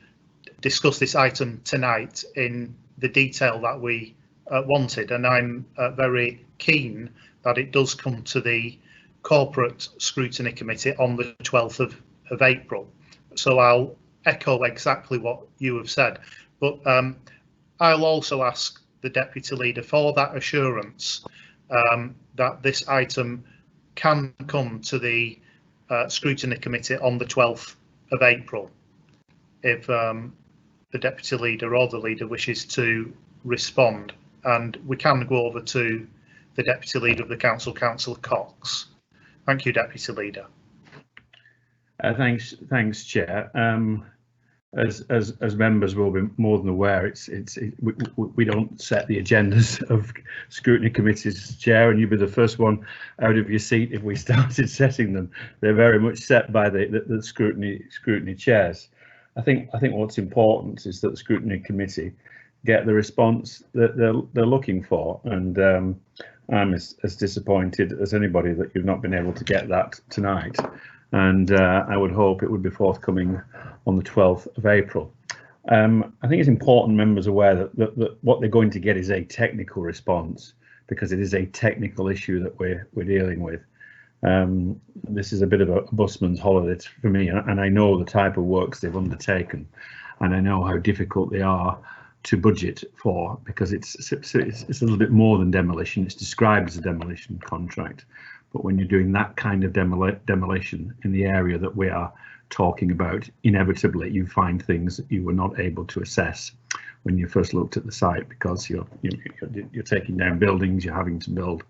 discuss this item tonight in the detail that we wanted. And I'm very keen that it does come to the corporate scrutiny committee on the 12th of April. So I'll echo exactly what you have said, but I'll also ask the deputy leader for that assurance that this item can come to the scrutiny committee on the 12th of April, if the deputy leader or the leader wishes to respond, and we can go over to the deputy leader of the council, Councillor Cox. Thank you, deputy leader. Thanks, Chair. As members will be more than aware, we don't set the agendas of scrutiny committees, Chair, and you'd be the first one out of your seat if we started setting them. They're very much set by the scrutiny chairs. I think what's important is that the scrutiny committee get the response that they're looking for, and I'm as disappointed as anybody that you've not been able to get that tonight. And I would hope it would be forthcoming on the 12th of April. I think it's important members aware that what they're going to get is a technical response, because it is a technical issue that we're dealing with. This is a bit of a busman's holiday for me, and I know the type of works they've undertaken, and I know how difficult they are to budget for, because it's a little bit more than demolition. It's described as a demolition contract. But when you're doing that kind of demolition in the area that we are talking about, inevitably you find things that you were not able to assess when you first looked at the site, because you're taking down buildings, you're having to build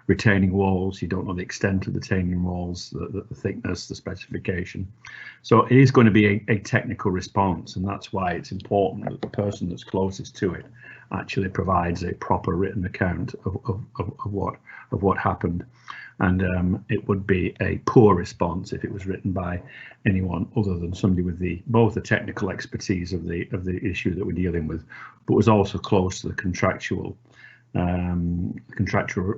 retaining walls, you don't know the extent of the retaining walls, the thickness, the specification. So it is going to be a technical response, and that's why it's important that the person that's closest to it actually provides a proper written account of what happened. And it would be a poor response if it was written by anyone other than somebody with both the technical expertise of the issue that we're dealing with, but was also close to the contractual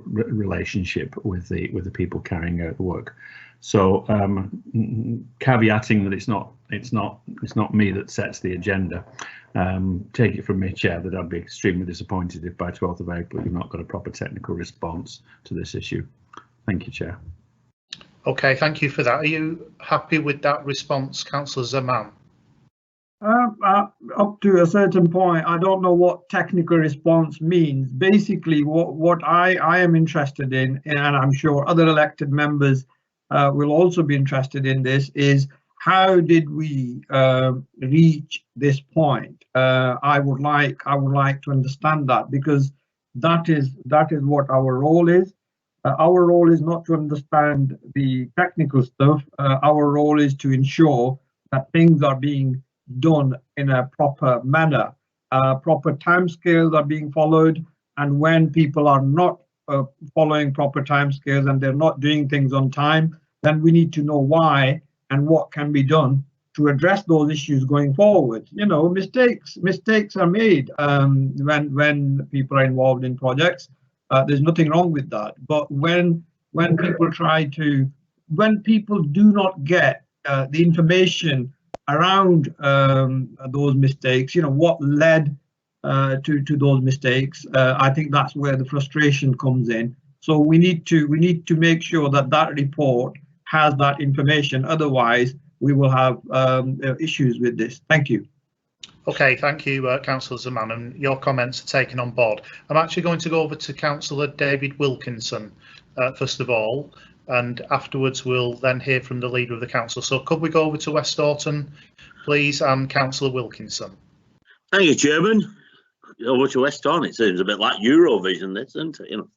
relationship with the people carrying out the work. So caveating that it's not me that sets the agenda. Take it from me, Chair, that I'd be extremely disappointed if by 12th of April you've not got a proper technical response to this issue. Thank you, Chair. Okay, thank you for that. Are you happy with that response, Councillor Zaman? Up to a certain point, I don't know what technical response means. Basically, what I am interested in, and I'm sure other elected members will also be interested in this, is how did we reach this point? I would like to understand that, because that is what our role is. Our role is not to understand the technical stuff. Our role is to ensure that things are being done in a proper manner. Proper timescales are being followed, and when people are not following proper timescales and they're not doing things on time, then we need to know why and what can be done to address those issues going forward. You know, mistakes are made when people are involved in projects. There's nothing wrong with that. But when people do not get the information around those mistakes, you know, what led to those mistakes, I think that's where the frustration comes in. So we need to make sure that report has that information. Otherwise, we will have issues with this. Thank you. Okay, thank you, Councillor Zaman, and your comments are taken on board. I'm actually going to go over to Councillor David Wilkinson first of all, and afterwards we'll then hear from the Leader of the Council. So could we go over to West Orton, please, and Councillor Wilkinson? Thank you, Chairman. Over to West Orton, it seems a bit like Eurovision, this, isn't it? You know,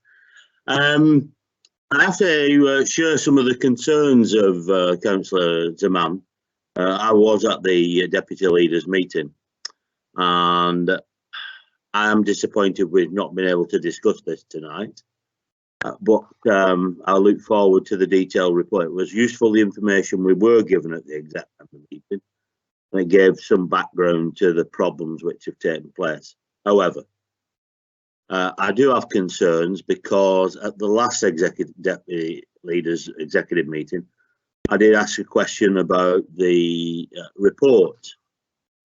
I have to share some of the concerns of Councillor Zaman. I was at the Deputy Leaders meeting, and I am disappointed we've not been able to discuss this tonight, but I look forward to the detailed report. It was useful, the information we were given at the exec meeting, and it gave some background to the problems which have taken place. However, I do have concerns, because at the last Deputy Leaders executive meeting, I did ask a question about the report,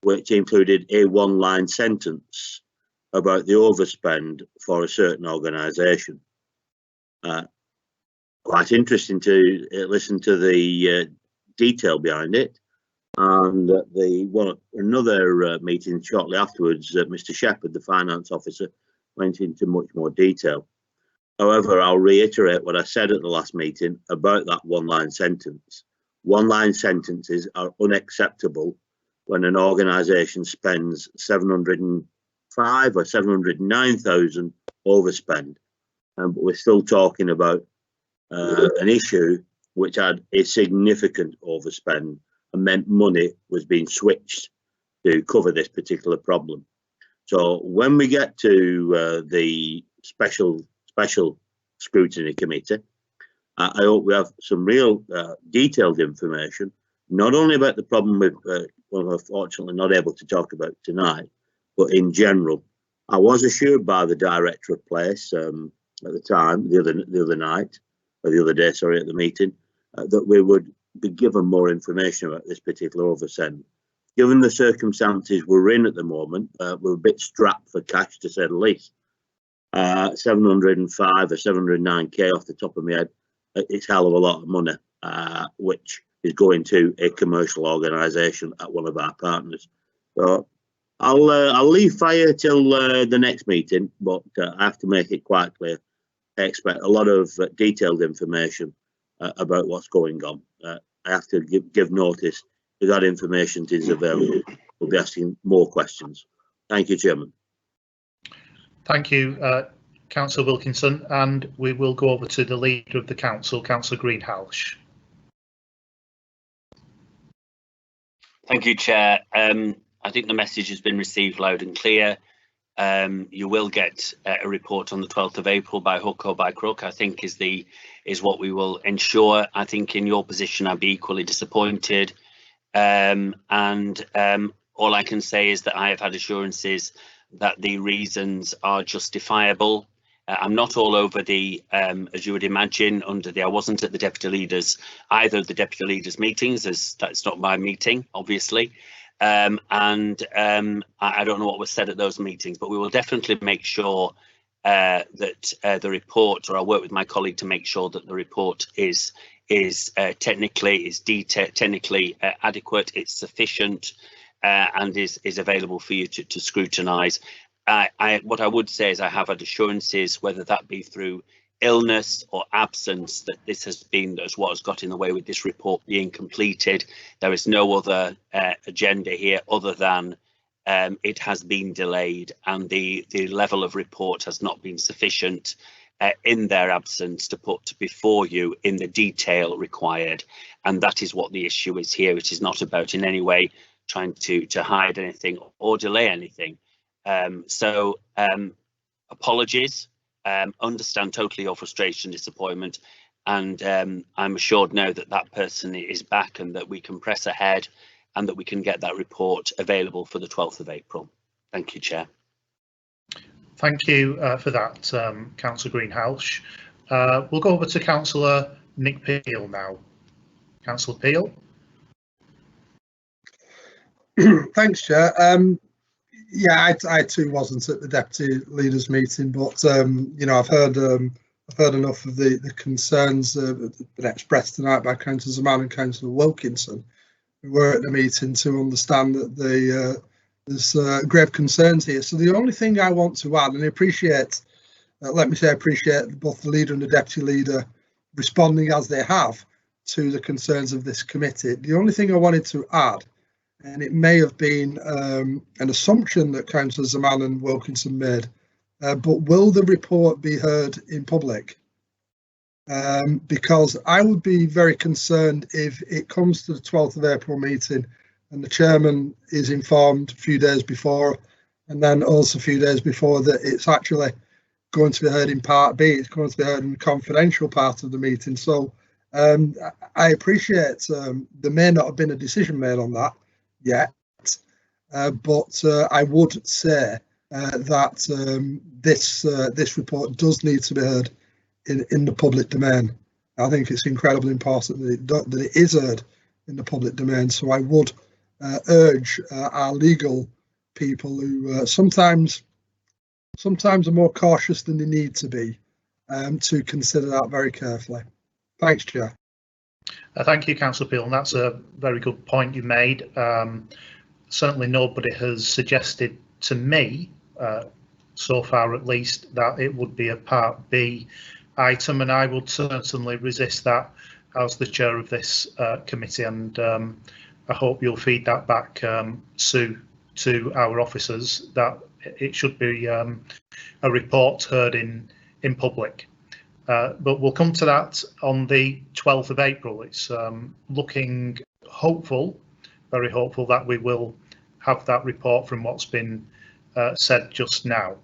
which included a one-line sentence about the overspend for a certain organisation. Quite interesting to listen to the detail behind it. And another meeting shortly afterwards, Mr. Shepherd, the finance officer, went into much more detail. However, I'll reiterate what I said at the last meeting about that one-line sentence. one-line sentences are unacceptable when an organisation spends 705 or 709,000 overspend, but we're still talking about an issue which had a significant overspend and meant money was being switched to cover this particular problem. So when we get to the special scrutiny committee, I hope we have some real detailed information, not only about the problem with well, we're fortunately not able to talk about tonight, but in general. I was assured by the director of place at the time, the other night, or the other day, sorry, at the meeting, that we would be given more information about this particular oversend. Given the circumstances we're in at the moment, we're a bit strapped for cash, to say the least. 705 or 709k off the top of my head, it's a hell of a lot of money, which is going to a commercial organisation at one of our partners. So I'll leave fire till the next meeting, but I have to make it quite clear. I expect a lot of detailed information about what's going on. I have to give notice if that information is available. We'll be asking more questions. Thank you, Chairman. Thank you, Councillor Wilkinson, and we will go over to the Leader of the Council, Councillor Greenhalgh. Thank you, Chair. I think the message has been received loud and clear. You will get a report on the 12th of April by hook or by crook, I think is what we will ensure. I think in your position I'd be equally disappointed. All I can say is that I have had assurances that the reasons are justifiable. I'm not all over the, as you would imagine, I wasn't at the deputy leaders, either of the deputy leaders meetings, as that's not my meeting, obviously. I don't know what was said at those meetings, but we will definitely make sure that the report, or I'll work with my colleague to make sure that the report is technically adequate, it's sufficient, and is available for you to scrutinise. What I would say is I have had assurances, whether that be through illness or absence, that this has been what has got in the way with this report being completed. There is no other agenda here other than it has been delayed, and the level of report has not been sufficient in their absence to put before you in the detail required, and that is what the issue is here. It is not about in any way trying to hide anything or delay anything. Apologies. Understand totally your frustration, disappointment, and I'm assured now that that person is back and that we can press ahead and that we can get that report available for the 12th of April. Thank you, Chair. Thank you for that, Councillor Greenhalgh. We'll go over to Councillor Nick Peel now. Councillor Peel. Thanks, Chair. Yeah, I too wasn't at the deputy leaders meeting, but you know, I've heard enough of the concerns that have been expressed tonight by Councillor Zaman and Councillor Wilkinson, who were at the meeting, to understand that there's grave concerns here. So the only thing I want to add, and I appreciate, let me say, I appreciate both the leader and the deputy leader responding as they have to the concerns of this committee. The only thing I wanted to add, and it may have been an assumption that Councillor Zaman and Wilkinson made, but will the report be heard in public? Because I would be very concerned if it comes to the 12th of April meeting and the chairman is informed a few days before, and then also a few days before, that it's actually going to be heard in part B, it's going to be heard in the confidential part of the meeting. So I appreciate there may not have been a decision made on that yet, but I would say that this report does need to be heard in the public domain. I think it's incredibly important that it is heard in the public domain. So I would urge our legal people, who sometimes are more cautious than they need to be, to consider that very carefully. Thanks, Chair. Thank you, Councillor Peel, and that's a very good point you made. Certainly nobody has suggested to me, so far at least, that it would be a Part B item, and I would certainly resist that as the chair of this committee, and I hope you'll feed that back, Sue, to our officers, that it should be a report heard in public. But we'll come to that on the 12th of April. It's looking hopeful, very hopeful, that we will have that report from what's been said just now.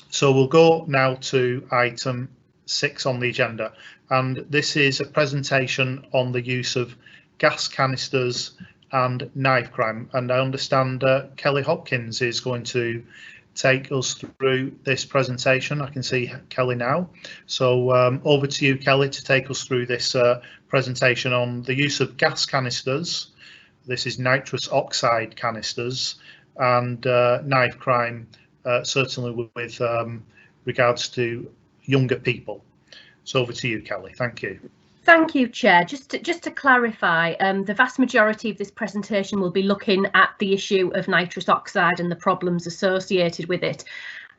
So we'll go now to item 6 on the agenda, and this is a presentation on the use of gas canisters and knife crime, and I understand Kelly Hopkins is going to take us through this presentation. I can see Kelly now, so over to you, Kelly, to take us through this presentation on the use of gas canisters. This is nitrous oxide canisters, and knife crime, certainly with regards to younger people. So over to you, Kelly. Thank you. Thank you, Chair. Just to clarify, the vast majority of this presentation will be looking at the issue of nitrous oxide and the problems associated with it.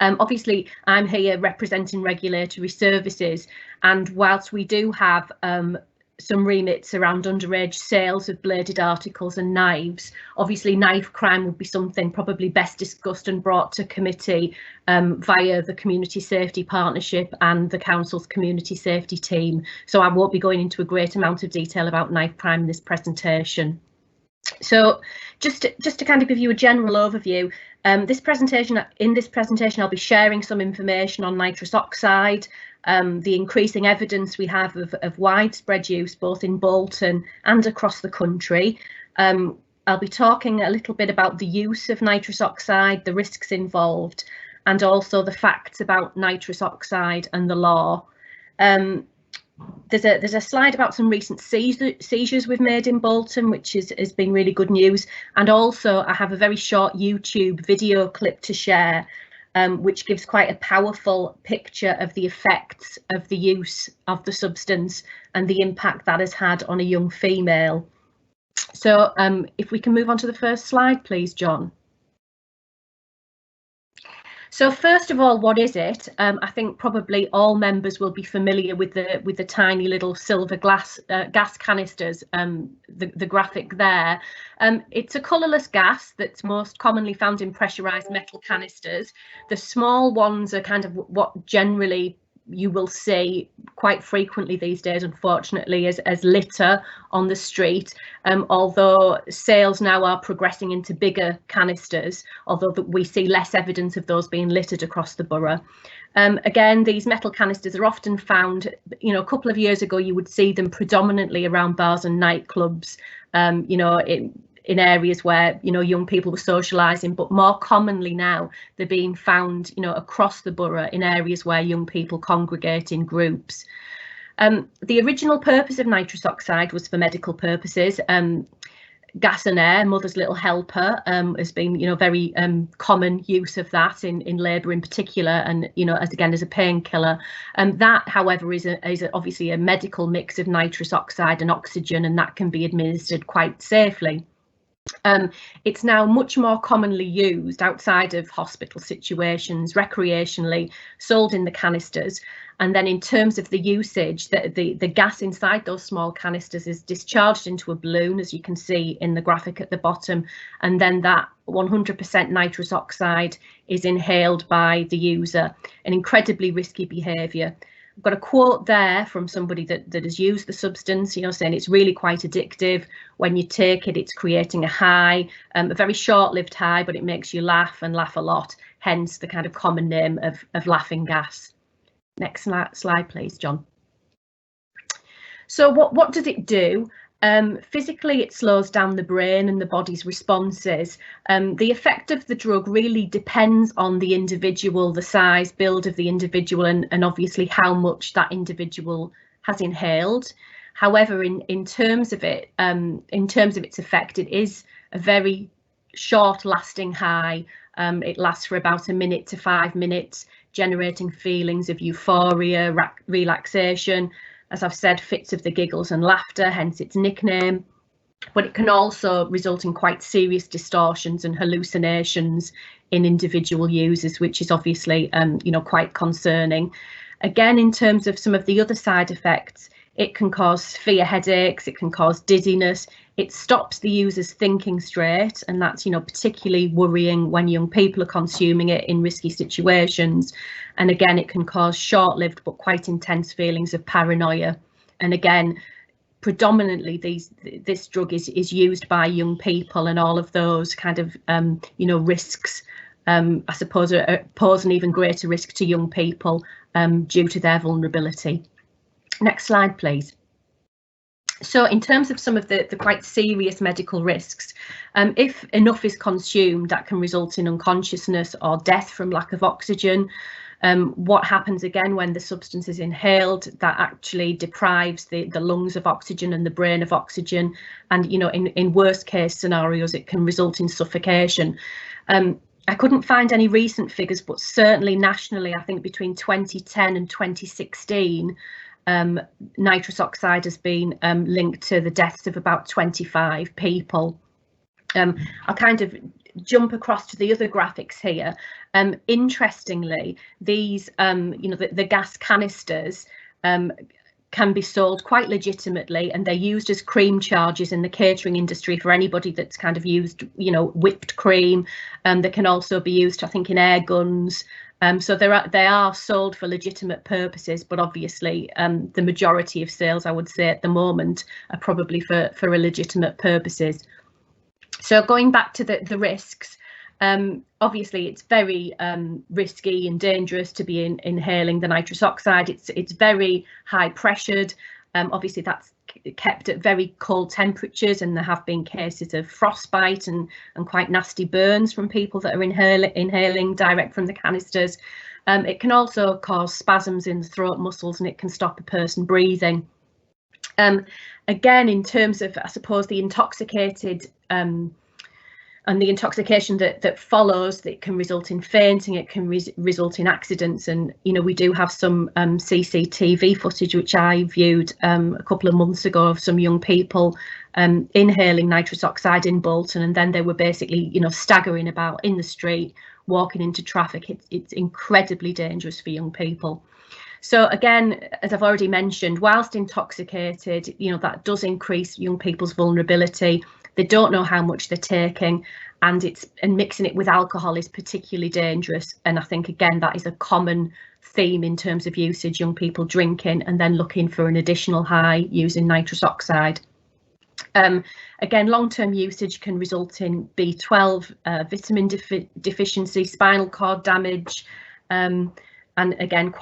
Obviously, I'm here representing regulatory services, and whilst we do have some remits around underage sales of bladed articles and knives, obviously knife crime would be something probably best discussed and brought to committee via the Community Safety Partnership and the Council's Community Safety team. So I won't be going into a great amount of detail about knife crime in this presentation. So just to kind of give you a general overview, in this presentation I'll be sharing some information on nitrous oxide, the increasing evidence we have of widespread use both in Bolton and across the country. I'll be talking a little bit about the use of nitrous oxide, the risks involved, and also the facts about nitrous oxide and the law. There's a slide about some recent seizures we've made in Bolton, which has been really good news, and also I have a very short YouTube video clip to share, which gives quite a powerful picture of the effects of the use of the substance and the impact that has had on a young female. So if we can move on to the first slide, please, John. So first of all, what is it? I think probably all members will be familiar with the tiny little silver gas canisters, the graphic there. It's a colourless gas that's most commonly found in pressurised metal canisters. The small ones are kind of what generally you will see quite frequently these days, unfortunately, as litter on the street, although sales now are progressing into bigger canisters, although we see less evidence of those being littered across the borough. Again, these metal canisters are often found, you know, a couple of years ago you would see them predominantly around bars and nightclubs, you know, in areas where, you know, young people were socialising, but more commonly now they're being found, you know, across the borough in areas where young people congregate in groups. The original purpose of nitrous oxide was for medical purposes. Gas and air, mother's little helper, has been, you know, very common use of that in labour in particular, and, you know, as a painkiller. That, however, is obviously a medical mix of nitrous oxide and oxygen, and that can be administered quite safely. It's now much more commonly used outside of hospital situations, recreationally, sold in the canisters. And then in terms of the usage, the gas inside those small canisters is discharged into a balloon, as you can see in the graphic at the bottom, and then that 100% nitrous oxide is inhaled by the user, an incredibly risky behaviour. I've got a quote there from somebody that has used the substance, you know, saying it's really quite addictive. When you take it, it's creating a high, a very short-lived high, but it makes you laugh and laugh a lot, hence the kind of common name of laughing gas. Next slide, please, John. So what does it do? Physically, it slows down the brain and the body's responses. The effect of the drug really depends on the individual, the size, build of the individual, and obviously how much that individual has inhaled. However, in terms of it, in terms of its effect, it is a very short-lasting high. It lasts for about 1 minute to 5 minutes, generating feelings of euphoria, relaxation. As I've said, fits of the giggles and laughter, hence its nickname. But it can also result in quite serious distortions and hallucinations in individual users, which is obviously, you know, quite concerning. Again, in terms of some of the other side effects, It can cause severe headaches, it can cause dizziness, it stops the users thinking straight, and that's, you know, particularly worrying when young people are consuming it in risky situations. And again, it can cause short-lived but quite intense feelings of paranoia. And again, predominantly this drug is used by young people, and all of those kind of you know, risks I suppose pose an even greater risk to young people due to their vulnerability. Next slide, please. So in terms of some of the quite serious medical risks, if enough is consumed, that can result in unconsciousness or death from lack of oxygen. What happens again when the substance is inhaled, that actually deprives the lungs of oxygen and the brain of oxygen, and, you know, in worst case scenarios it can result in suffocation. I couldn't find any recent figures, but certainly nationally, I think between 2010 and 2016, nitrous oxide has been linked to the deaths of about 25 people. I'll kind of jump across to the other graphics here. Interestingly, these, you know, the gas canisters can be sold quite legitimately, and they're used as cream charges in the catering industry for anybody that's kind of used, you know, whipped cream. They can also be used, I think, in air guns. So they are sold for legitimate purposes, but obviously the majority of sales, I would say at the moment, are probably for illegitimate purposes. So going back to the risks, obviously it's very risky and dangerous to be inhaling the nitrous oxide. It's very high pressured. Obviously that's kept at very cold temperatures, and there have been cases of frostbite and quite nasty burns from people that are inhaling direct from the canisters. It can also cause spasms in the throat muscles, and it can stop a person breathing. Again, in terms of, I suppose, the intoxicated and the intoxication that follows, that can result in fainting, it can result in accidents. And, you know, we do have some CCTV footage, which I viewed a couple of months ago, of some young people inhaling nitrous oxide in Bolton, and then they were basically, you know, staggering about in the street, walking into traffic. It's incredibly dangerous for young people. So again, as I've already mentioned, whilst intoxicated, you know, that does increase young people's vulnerability. They don't know how much they're taking, and mixing it with alcohol is particularly dangerous. And I think, again, that is a common theme in terms of usage, young people drinking and then looking for an additional high using nitrous oxide. Again, long-term usage can result in B12, vitamin deficiency, spinal cord damage, and again,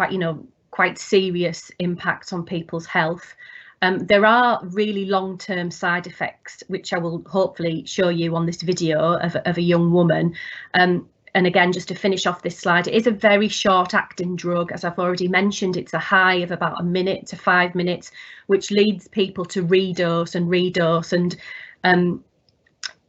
quite serious impacts on people's health. There are really long-term side effects, which I will hopefully show you on this video of a young woman. And again, just to finish off this slide, it is a very short-acting drug. As I've already mentioned, it's a high of about 1 minute to 5 minutes, which leads people to redose and redose. And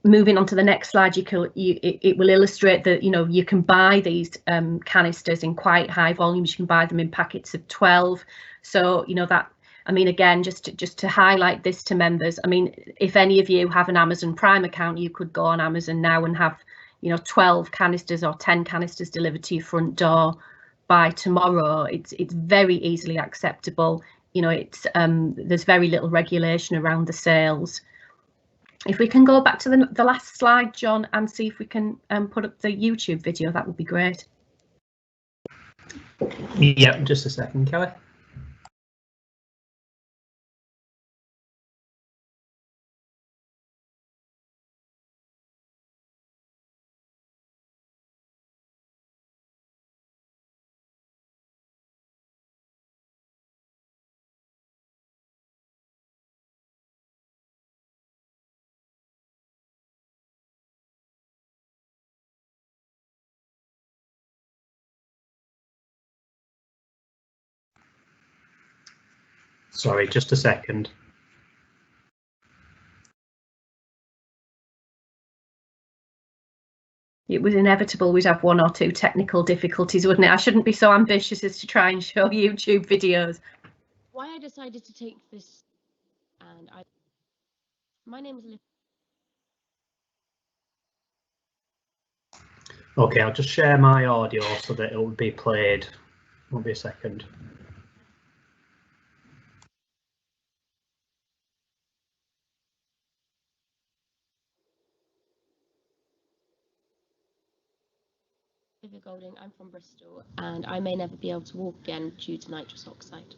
moving on to the next slide, it will illustrate that, you know, you can buy these canisters in quite high volumes. You can buy them in packets of 12. So, you know, that, I mean, again, just to highlight this to members, I mean, if any of you have an Amazon Prime account, you could go on Amazon now and have, you know, 12 canisters or 10 canisters delivered to your front door by tomorrow. It's very easily acceptable. You know, there's very little regulation around the sales. If we can go back to the last slide, John, and see if we can put up the YouTube video, that would be great. Yep, just a second, Kelly. Sorry, just a second. It was inevitable we'd have 1 or 2 technical difficulties, wouldn't it? I shouldn't be so ambitious as to try and show YouTube videos. Why I decided to take this, and my name is Liv. Okay, I'll just share my audio so that it will be played. Won't be a second. Olivia Golding, I'm from Bristol, and I may never be able to walk again due to nitrous oxide.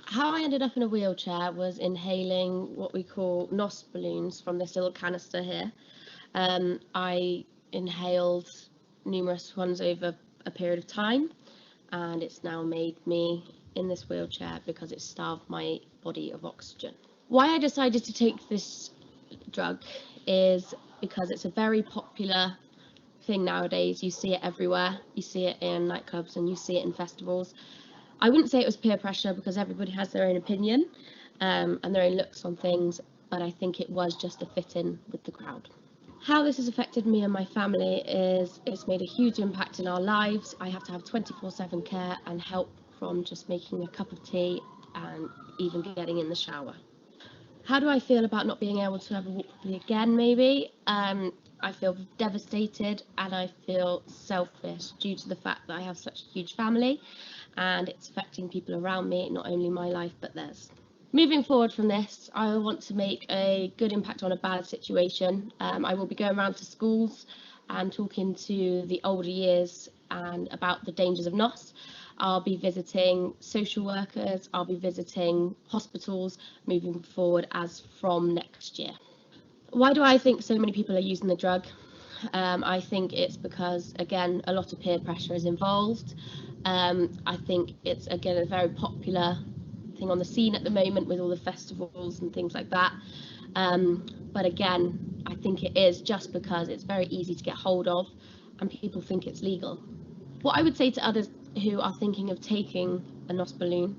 How I ended up in a wheelchair was inhaling what we call NOS balloons from this little canister here. I inhaled numerous ones over a period of time, and it's now made me in this wheelchair because it starved my body of oxygen. Why I decided to take this drug is because it's a very popular thing nowadays. You see it everywhere. You see it in nightclubs and you see it in festivals. I wouldn't say it was peer pressure because everybody has their own opinion and their own looks on things, but I think it was just to fit in with the crowd. How this has affected me and my family is it's made a huge impact in our lives. I have to have 24/7 care and help from just making a cup of tea and even getting in the shower. How do I feel about not being able to ever walk properly again, maybe? I feel devastated and I feel selfish due to the fact that I have such a huge family and it's affecting people around me, not only my life but theirs. Moving forward from this, I want to make a good impact on a bad situation. I will be going around to schools and talking to the older years and about the dangers of NOS. I'll be visiting social workers, I'll be visiting hospitals moving forward as from next year. Why do I think so many people are using the drug? I think it's because, again, a lot of peer pressure is involved. I think it's, again, a very popular thing on the scene at the moment with all the festivals and things like that. But again, I think it is just because it's very easy to get hold of and people think it's legal. What I would say to others who are thinking of taking a NOS balloon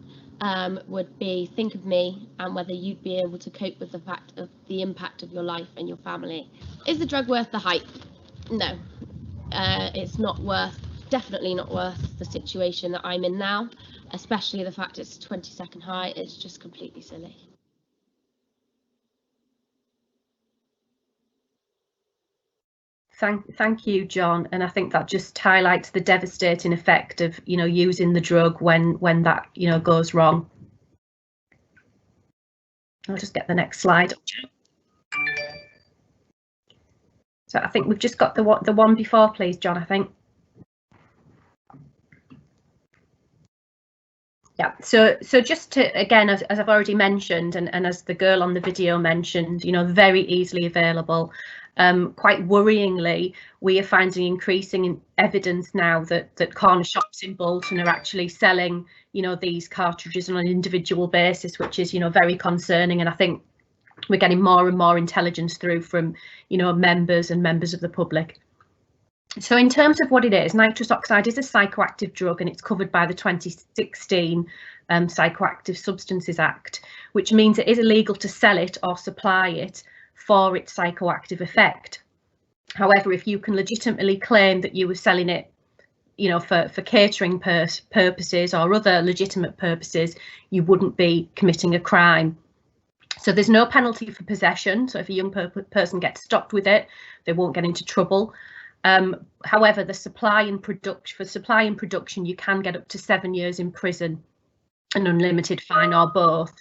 would be think of me and whether you'd be able to cope with the fact of the impact of your life and your family. Is the drug worth the hype? No, it's not worth, definitely not worth the situation that I'm in now, especially the fact it's 22nd high. It's just completely silly. Thank you, John. And I think that just highlights the devastating effect of, using the drug when that, goes wrong. I'll just get the next slide. So I think we've just got the one before, please, John, I think. Yeah, so just to, again, as I've already mentioned, and as the girl on the video mentioned, very easily available. Quite worryingly, we are finding increasing evidence now that corner shops in Bolton are actually selling, these cartridges on an individual basis, which is, very concerning. And I think we're getting more and more intelligence through from, members of the public. So in terms of what it is, nitrous oxide is a psychoactive drug and it's covered by the 2016 Psychoactive Substances Act, which means it is illegal to sell it or supply it for its psychoactive effect. However, if you can legitimately claim that you were selling it, for catering purposes or other legitimate purposes, you wouldn't be committing a crime. So there's no penalty for possession. So if a young person gets stopped with it, they won't get into trouble. However, the supply and production, you can get up to 7 years in prison, an unlimited fine or both.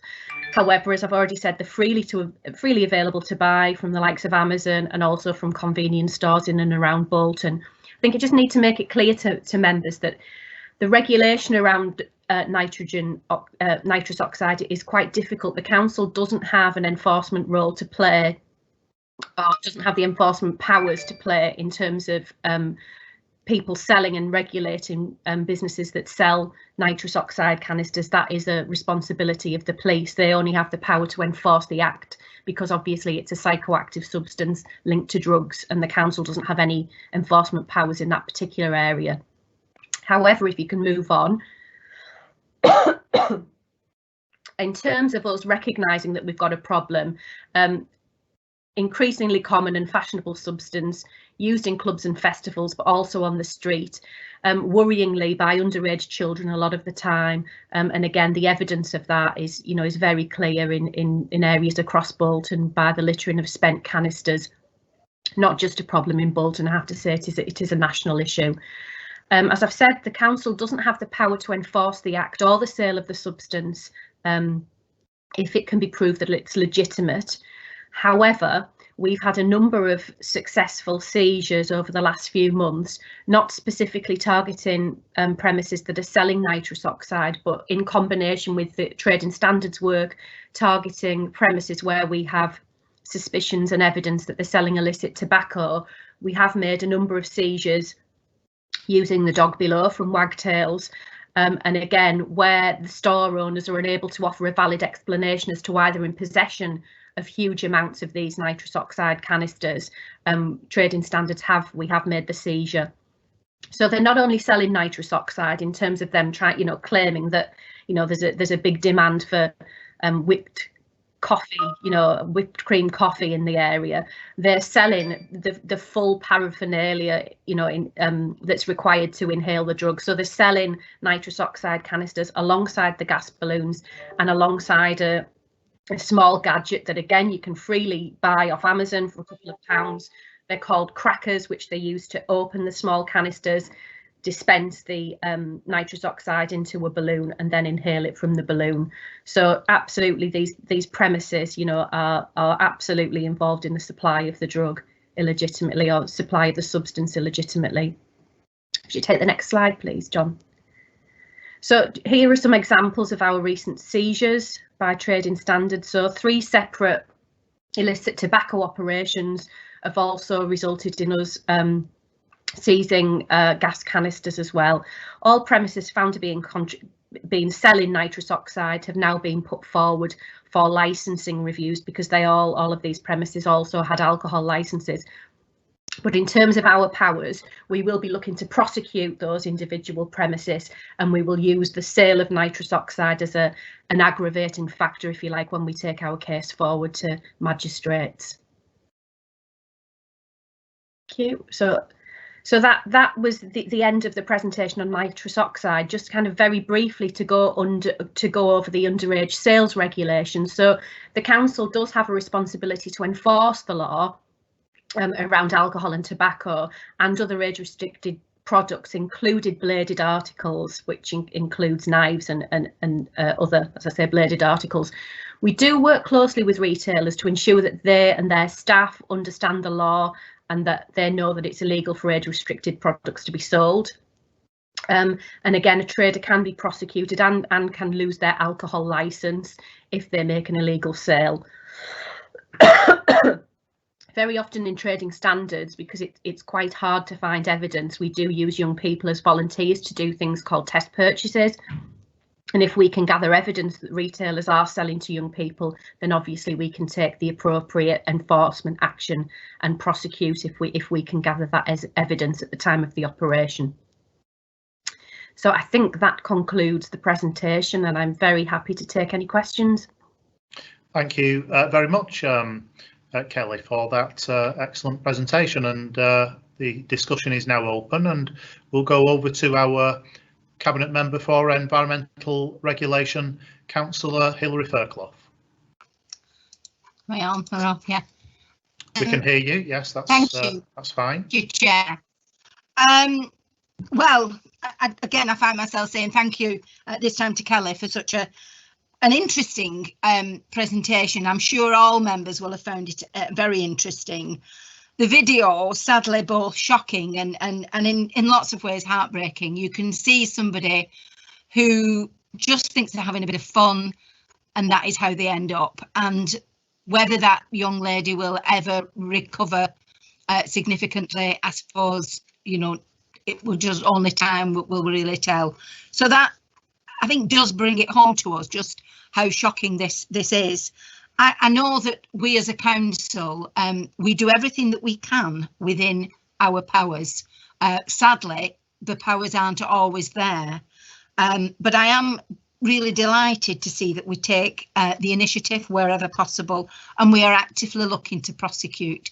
However, as I've already said, they're freely available to buy from the likes of Amazon and also from convenience stores in and around Bolton. I think I just need to make it clear to members that the regulation around nitrous oxide is quite difficult. The council doesn't have an enforcement role to play, or doesn't have the enforcement powers to play in terms of people selling and regulating businesses that sell nitrous oxide canisters. That is a responsibility of the police. They only have the power to enforce the act because obviously it's a psychoactive substance linked to drugs and the council doesn't have any enforcement powers in that particular area. However, if you can move on, in terms of us recognising that we've got a problem, increasingly common and fashionable substance used in clubs and festivals, but also on the street, worryingly by underage children a lot of the time. And again, the evidence of that is, is very clear in areas across Bolton by the littering of spent canisters. Not just a problem in Bolton, I have to say, it is a national issue. As I've said, the council doesn't have the power to enforce the act or the sale of the substance if it can be proved that it's legitimate. However, we've had a number of successful seizures over the last few months, not specifically targeting premises that are selling nitrous oxide, but in combination with the trading standards work, targeting premises where we have suspicions and evidence that they're selling illicit tobacco. We have made a number of seizures using the dog below from Wagtails. And again, where the store owners are unable to offer a valid explanation as to why they're in possession of huge amounts of these nitrous oxide canisters, trading standards we have made the seizure. So they're not only selling nitrous oxide in terms of them claiming that there's a big demand for whipped coffee, whipped cream coffee in the area. They're selling the full paraphernalia, that's required to inhale the drug. So they're selling nitrous oxide canisters alongside the gas balloons and alongside a small gadget that, again, you can freely buy off Amazon for a couple of pounds. They're called crackers, which they use to open the small canisters, dispense the nitrous oxide into a balloon and then inhale it from the balloon. So absolutely, these premises, are absolutely involved in the supply of the drug illegitimately, or supply of the substance illegitimately. Could you take the next slide, please, John? So here are some examples of our recent seizures by trading standards. So 3 separate illicit tobacco operations have also resulted in us seizing gas canisters as well. All premises found to be selling nitrous oxide have now been put forward for licensing reviews, because all of these premises also had alcohol licenses. But in terms of our powers, we will be looking to prosecute those individual premises, and we will use the sale of nitrous oxide as an aggravating factor, if you like, when we take our case forward to magistrates. Thank you. So that was the end of the presentation on nitrous oxide. Just kind of very briefly to go over the underage sales regulations. So the council does have a responsibility to enforce the law around alcohol and tobacco and other age restricted products, included bladed articles, which includes knives and other, as I say, bladed articles. We do work closely with retailers to ensure that they and their staff understand the law and that they know that it's illegal for age-restricted products to be sold. And again, a trader can be prosecuted and can lose their alcohol licence if they make an illegal sale. Very often in trading standards, because it's quite hard to find evidence, we do use young people as volunteers to do things called test purchases. And if we can gather evidence that retailers are selling to young people, then obviously we can take the appropriate enforcement action and prosecute if we can gather that as evidence at the time of the operation. So I think that concludes the presentation, and I'm very happy to take any questions. Thank you very much, Kelly, for that excellent presentation, and the discussion is now open, and we'll go over to our Cabinet Member for Environmental Regulation, Councillor Hilary Fairclough. Yeah. We can hear you. Yes, that's thank you. That's fine. Thank you, Chair. Well, again, I find myself saying thank you this time to Kelly for such an interesting presentation. I'm sure all members will have found it very interesting. The video, sadly, both shocking and in lots of ways heartbreaking. You can see somebody who just thinks they're having a bit of fun, and that is how they end up. And whether that young lady will ever recover significantly, I suppose, it will just only time will really tell. So that, I think, does bring it home to us just how shocking this is. I know that we as a council, we do everything that we can within our powers. Sadly, the powers aren't always there, but I am really delighted to see that we take the initiative wherever possible, and we are actively looking to prosecute.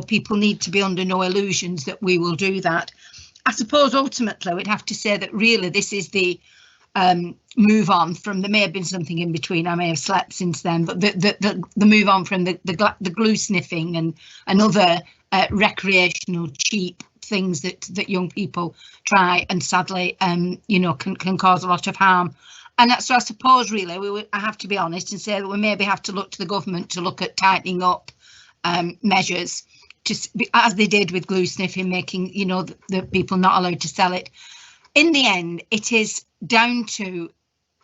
People need to be under no illusions that we will do that. I suppose ultimately we'd have to say that really this is the move on from, there may have been something in between, I may have slept since then, but the move on from the glue sniffing and other recreational cheap things that young people try, and sadly can cause a lot of harm. And so I suppose really I have to be honest and say that we maybe have to look to the government to look at tightening up measures, as they did with glue sniffing, making, you know, the people not allowed to sell it. In the end, it is down to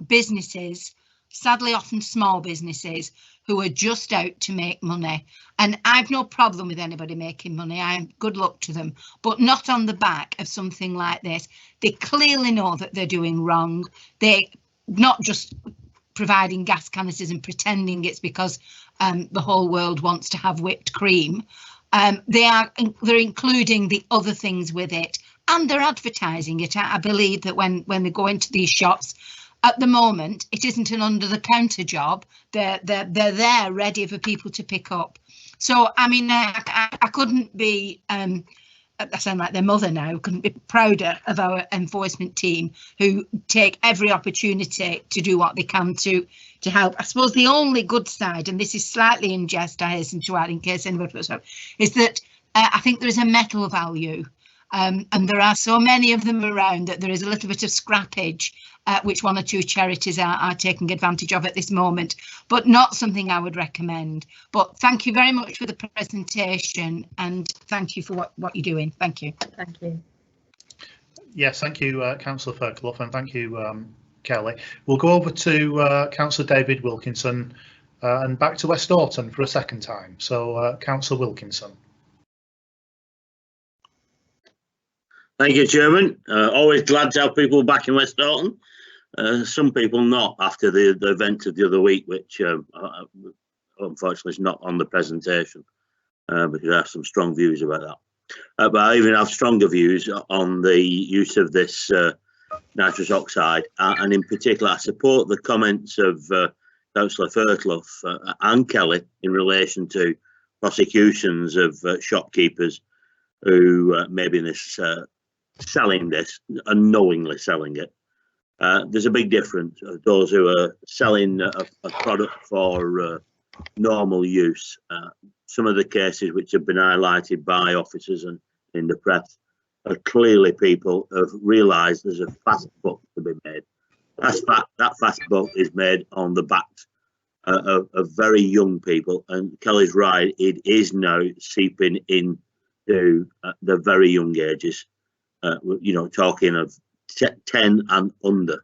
businesses, sadly often small businesses, who are just out to make money. And I've no problem with anybody making money. Good luck to them, but not on the back of something like this. They clearly know that they're doing wrong. They're not just providing gas canisters and pretending it's because the whole world wants to have whipped cream. They're including the other things with it, and they're advertising it. I believe that when they go into these shops, at the moment, it isn't an under-the-counter job. They're there ready for people to pick up. So, I mean, I couldn't be, I sound like their mother now, couldn't be prouder of our enforcement team, who take every opportunity to do what they can to help. I suppose the only good side, and this is slightly in jest, I hasten to add in case anybody puts up, is that I think there is a metal value. And there are so many of them around that there is a little bit of scrappage, which one or two charities are taking advantage of at this moment, but not something I would recommend. But thank you very much for the presentation, and thank you for what you're doing. Thank you. Thank you. Yes, thank you, Councillor Fairclough, and thank you, Kelly. We'll go over to Councillor David Wilkinson and back to West Orton for a second time. So, Councillor Wilkinson. Thank you, Chairman. Always glad to have people back in West Orton. Some people not after the event of the other week, which unfortunately is not on the presentation, because I have some strong views about that. But I even have stronger views on the use of this nitrous oxide, and in particular I support the comments of Councillor Fairclough and Kelly in relation to prosecutions of shopkeepers who may be in this selling this, unknowingly selling it. There's a big difference of those who are selling a product for normal use. Some of the cases which have been highlighted by officers and in the press are clearly people have realised there's a fast buck to be made. That fast buck is made on the backs of very young people, and Kelly's right, it is now seeping into the very young ages. You know, talking of 10 and under,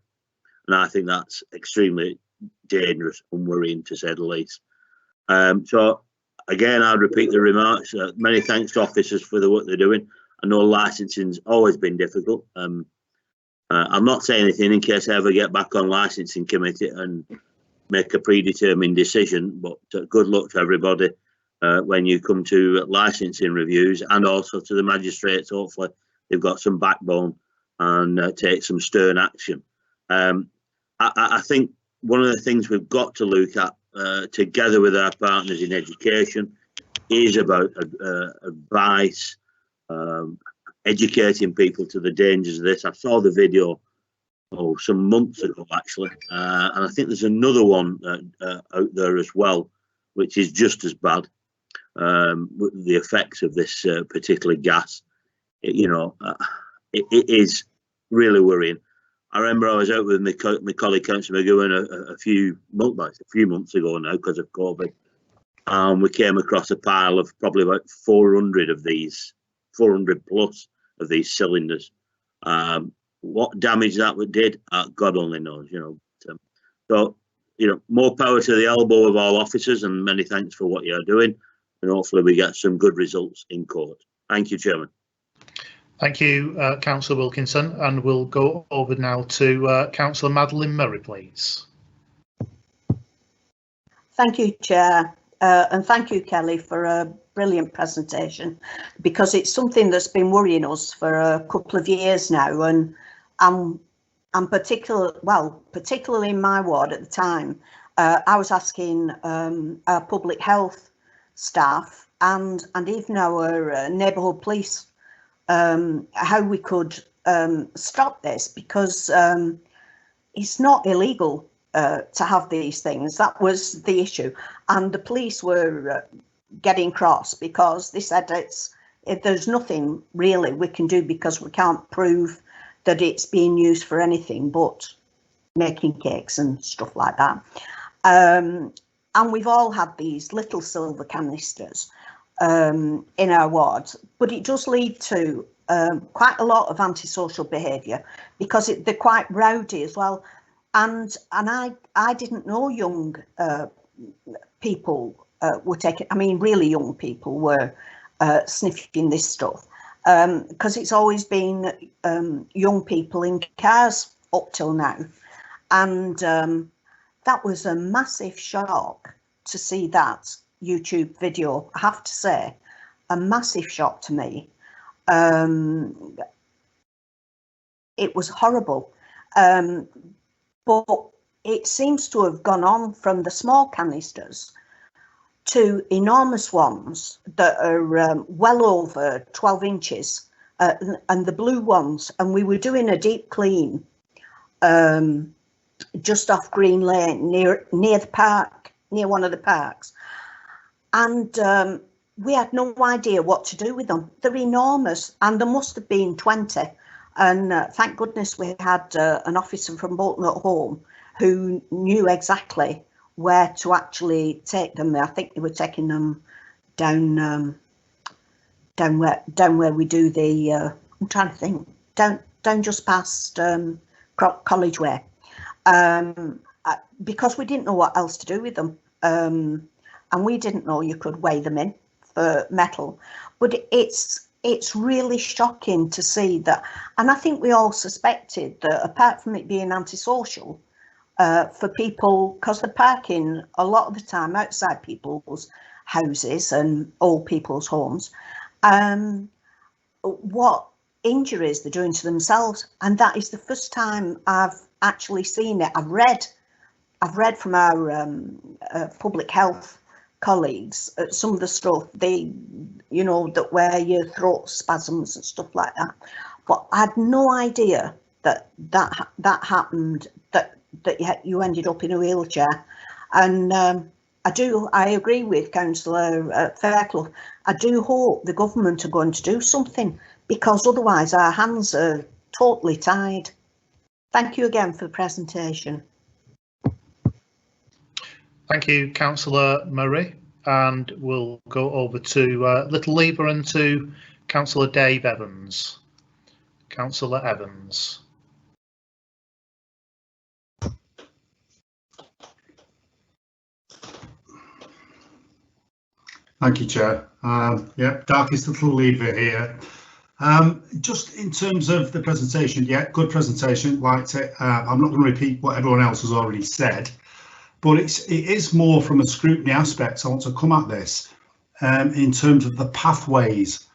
and I think that's extremely dangerous and worrying, to say the least. So again, I'd repeat the remarks. Many thanks to officers for the work they're doing. I know licensing's always been difficult. I'm not saying anything in case I ever get back on licensing committee and make a predetermined decision, but good luck to everybody when you come to licensing reviews, and also to the magistrates. Hopefully they've got some backbone and take some stern action. I think one of the things we've got to look at together with our partners in education is about advice, educating people to the dangers of this. I saw the video some months ago actually, and I think there's another one out there as well, which is just as bad. The effects of this particular gas. It is really worrying. I remember I was out with my colleague Councillor McGowan a few months ago now because of COVID, and we came across a pile of probably about 400 plus of these cylinders. What damage that did, God only knows. So more power to the elbow of all officers, and many thanks for what you're doing, and hopefully we get some good results in court. Thank you, Chairman. Thank you, Councillor Wilkinson, and we'll go over now to Councillor Madeline Murray, please. Thank you, Chair, and thank you, Kelly, for a brilliant presentation, because it's something that's been worrying us for a couple of years now, and particularly in my ward at the time, I was asking our public health staff and even our neighbourhood police how we could stop this, because it's not illegal to have these things. That was the issue, and the police were getting cross because they said there's nothing really we can do because we can't prove that it's being used for anything but making cakes and stuff like that. And we've all had these little silver canisters, in our wards, but it does lead to quite a lot of antisocial behaviour because they're quite rowdy as well. And I didn't know young people were taking, I mean, really young people were sniffing this stuff, because it's always been young people in cars up till now. And that was a massive shock to see that YouTube video, I have to say, a massive shock to me. It was horrible. But it seems to have gone on from the small canisters to enormous ones that are well over 12 inches, and the blue ones. And we were doing a deep clean just off Green Lane near the park, near one of the parks. And we had no idea what to do with them. They're enormous, and there must have been 20. And thank goodness we had an officer from Bolton at home who knew exactly where to actually take them. I think they were taking them down where we do the. I'm trying to think. Down just past College Way, because we didn't know what else to do with them, and we didn't know you could weigh them in for metal. But it's really shocking to see that, and I think we all suspected that apart from it being antisocial for people, because they're parking a lot of the time outside people's houses and old people's homes, what injuries they're doing to themselves. And that is the first time I've actually seen it. I've read from our public health colleagues some of the stuff that where your throat spasms and stuff like that, but I had no idea that happened, that you ended up in a wheelchair. And I agree with Councillor Fairclough. I do hope the government are going to do something, because otherwise our hands are totally tied. Thank you again for the presentation. Thank you, Councillor Murray, and we'll go over to Little Lever and to Councillor Dave Evans. Councillor Evans. Thank you, Chair. Yeah, Darkest Little Lever here. Just in terms of the presentation, yeah, good presentation, liked it. I'm not going to repeat what everyone else has already said, but it is more from a scrutiny aspect. I want to come at this in terms of the pathways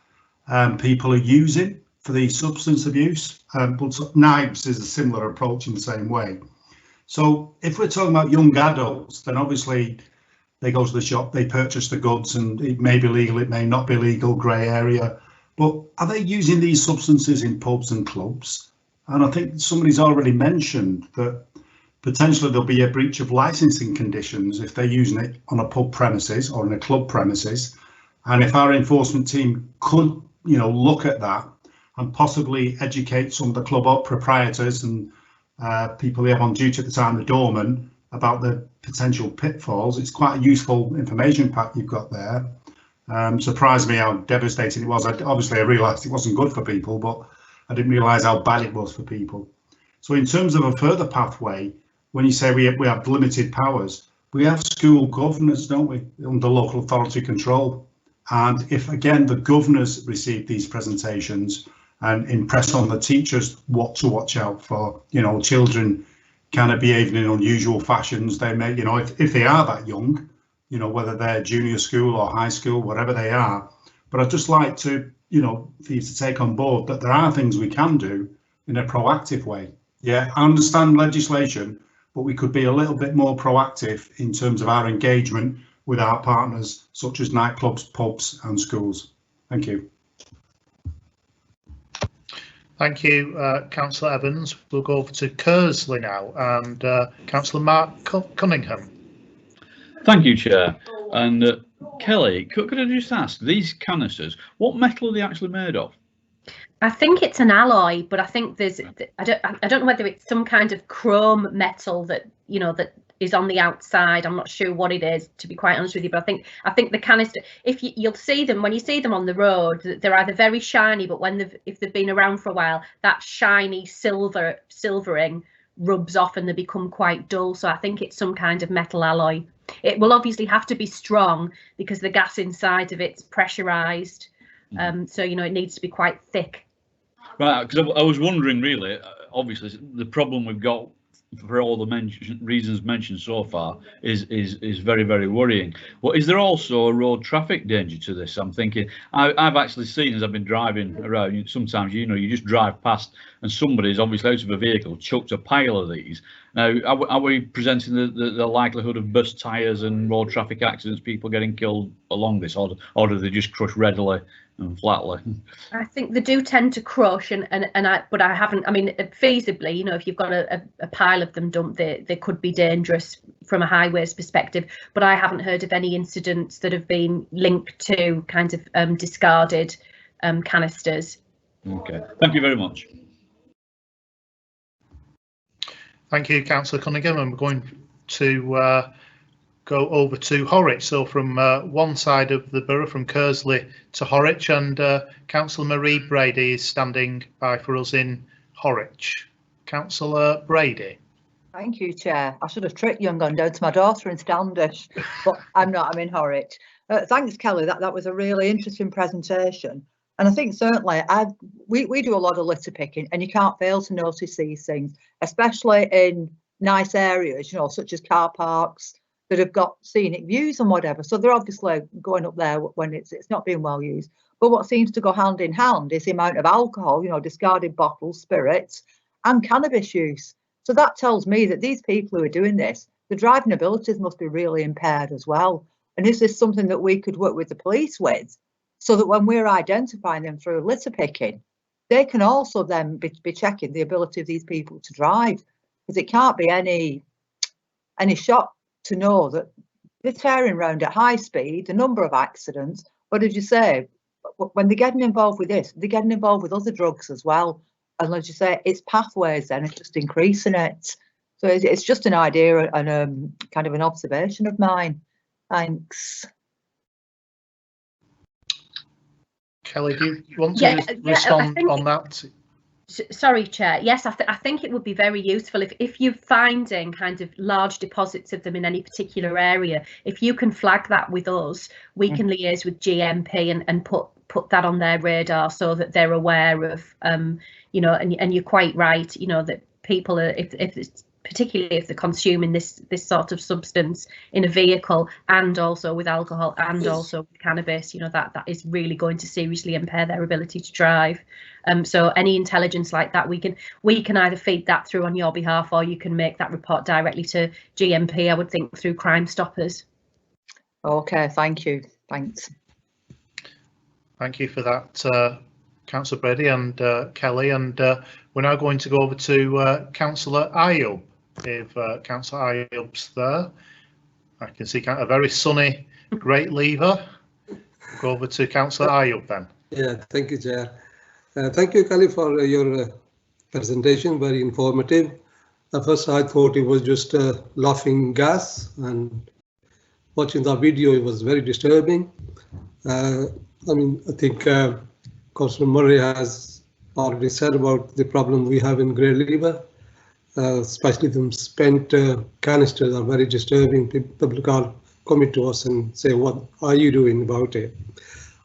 people are using for the substance abuse. But NIBS is a similar approach in the same way. So if we're talking about young adults, then obviously they go to the shop, they purchase the goods, and it may be legal, it may not be legal, grey area. But are they using these substances in pubs and clubs? And I think somebody's already mentioned that potentially there'll be a breach of licensing conditions if they're using it on a pub premises or in a club premises. And if our enforcement team could, look at that and possibly educate some of the club proprietors and people who have on duty at the time, the doorman, about the potential pitfalls. It's quite a useful information pack you've got there. Surprised me how devastating it was. I realised it wasn't good for people, but I didn't realise how bad it was for people. So in terms of a further pathway, when you say we have limited powers, we have school governors, don't we, under local authority control. And if, again, the governors receive these presentations and impress on the teachers what to watch out for, children kind of behaving in unusual fashions, they may, if they are that young, whether they're junior school or high school, whatever they are. But I'd just like to, for you to take on board that there are things we can do in a proactive way. Yeah, I understand legislation, but we could be a little bit more proactive in terms of our engagement with our partners, such as nightclubs, pubs and schools. Thank you. Thank you, Councillor Evans. We'll go over to Kersley now, and Councillor Mark Cunningham. Thank you, Chair. And Kelly, could I just ask, these canisters, what metal are they actually made of? I think it's an alloy, but I think there's I don't know whether it's some kind of chrome metal that that is on the outside. I'm not sure what it is, to be quite honest with you, but I think the canister, if you'll see them when you see them on the road, they're either very shiny, but if they've been around for a while, that shiny silvering rubs off and they become quite dull. So I think it's some kind of metal alloy. It will obviously have to be strong because the gas inside of it's pressurized. So, you know, it needs to be quite thick. Right, because I was wondering, really, obviously, the problem we've got for all the reasons mentioned so far is very, very worrying. But is there also a road traffic danger to this? I'm thinking, I've actually seen, as I've been driving around, sometimes, you know, you just drive past and somebody's obviously out of a vehicle chucked a pile of these. Now, are we presenting the likelihood of burst tyres and road traffic accidents, people getting killed along this, or do they just crush readily and flatly? I think they do tend to crush, but I haven't. I mean, feasibly, you know, if you've got a pile of them dumped, they could be dangerous from a highways perspective. But I haven't heard of any incidents that have been linked to kind of discarded canisters. Okay, thank you very much. Thank you, Councillor Cunningham. And we're going to go over to Horwich. So from one side of the borough, from Kersley to Horwich, and Councillor Marie Brady is standing by for us in Horwich. Councillor Brady. Thank you, Chair. I should have tricked you and gone down to my daughter in Standish, but I'm not. I'm in Horwich. Thanks, Kelly. That was a really interesting presentation. And I think certainly we do a lot of litter picking, and you can't fail to notice these things, especially in nice areas, you know, such as car parks that have got scenic views and whatever. So they're obviously going up there when it's not being well used. But what seems to go hand in hand is the amount of alcohol, you know, discarded bottles, spirits, and cannabis use. So that tells me that these people who are doing this, the driving abilities must be really impaired as well. And is this something that we could work with the police with, so that when we're identifying them through litter picking, they can also then be checking the ability of these people to drive? Because it can't be any shock to know that they're tearing around at high speed, the number of accidents, but as you say, when they're getting involved with this, they're getting involved with other drugs as well. And as you say, it's pathways then, it's just increasing it. So it's just an idea and kind of an observation of mine. Thanks. Kelly, do you want to respond on that? Sorry, Chair. Yes, I think it would be very useful if you're finding kind of large deposits of them in any particular area. If you can flag that with us, we can liaise with GMP and put that on their radar so that they're aware of, you know, and you're quite right, you know, that people are, if it's particularly if they're consuming this sort of substance in a vehicle and also with alcohol and also with cannabis, you know, that is really going to seriously impair their ability to drive. So any intelligence like that, we can either feed that through on your behalf, or you can make that report directly to GMP, I would think, through Crime Stoppers. Okay, thank you. Thanks. Thank you for that, Councillor Brady and Kelly. And we're now going to go over to Councillor Ayub. If Councillor Ayub's there, I can see a very sunny Great Lever. Go over to Councillor Ayub then. Yeah, thank you, Chair. Thank you, Kelly, for your presentation. Very informative. At first, I thought it was just laughing gas, and watching the video, it was very disturbing. I mean, I think Councillor Murray has already said about the problem we have in Great Lever. Especially the spent canisters are very disturbing. People can't come to us and say, what are you doing about it?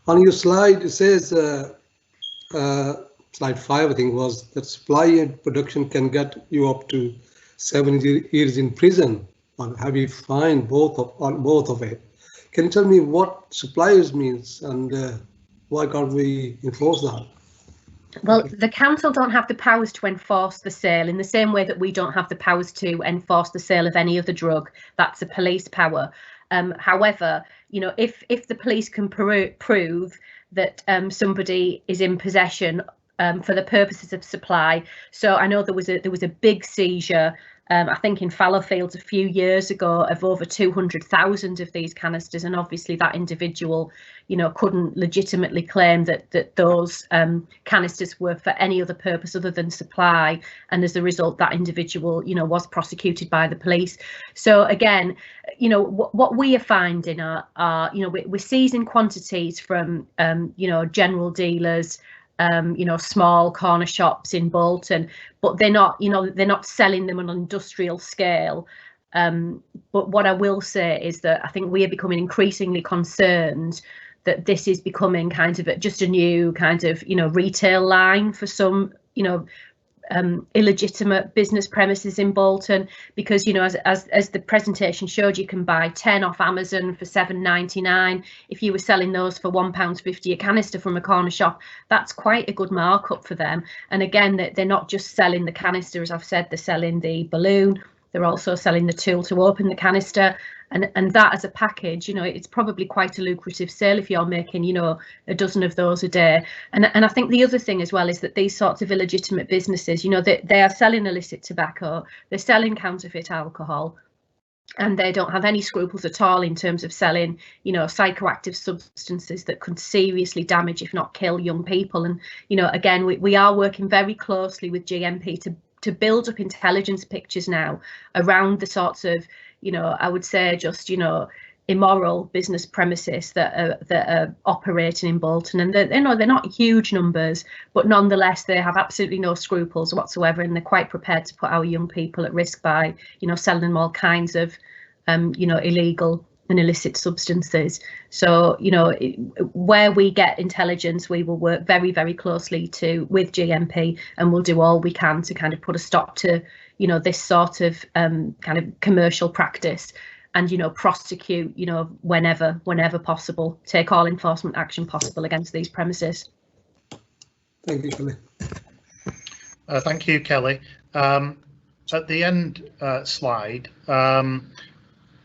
On your slide, it says, slide 5, I think, was that supply and production can get you up to 7 years in prison, or have you fined both of it. Can you tell me what suppliers means, and why can't we enforce that? Well, the council don't have the powers to enforce the sale in the same way that we don't have the powers to enforce the sale of any other drug. That's a police power. However, you know, if the police can prove that somebody is in possession for the purposes of supply. So I know there was a big seizure I think in Fallowfields a few years ago of over 200,000 of these canisters, and obviously that individual, you know, couldn't legitimately claim that those canisters were for any other purpose other than supply, and as a result that individual, you know, was prosecuted by the police. So again, you know, what we are finding are you know, we're seizing quantities from you know, general dealers, you know, small corner shops in Bolton, but they're not, you know, they're not selling them on an industrial scale. But what I will say is that I think we are becoming increasingly concerned that this is becoming kind of just a new kind of, you know, retail line for some, you know, illegitimate business premises in Bolton, because, you know, as the presentation showed, you can buy 10 off Amazon for £7.99. If you were selling those for £1.50 a canister from a corner shop, that's quite a good markup for them. And again, they're not just selling the canister, as I've said, they're selling the balloon, they're also selling the tool to open the canister, and that as a package, you know, it's probably quite a lucrative sale if you're making, you know, a dozen of those a day. And I think the other thing as well is that these sorts of illegitimate businesses, you know, they are selling illicit tobacco, they're selling counterfeit alcohol, and they don't have any scruples at all in terms of selling, you know, psychoactive substances that could seriously damage, if not kill, young people. And, you know, again, we are working very closely with GMP to build up intelligence pictures now around the sorts of, you know, I would say just, you know, immoral business premises that are operating in Bolton, and you know, they're not huge numbers, but nonetheless they have absolutely no scruples whatsoever, and they're quite prepared to put our young people at risk by, you know, selling them all kinds of you know, illegal and illicit substances. So, you know, where we get intelligence, we will work very, very closely with GMP, and we'll do all we can to kind of put a stop to, you know, this sort of kind of commercial practice, and, you know, prosecute, you know, whenever possible, take all enforcement action possible against these premises. Thank you, Kelly. Thank you, Kelly. At the end slide,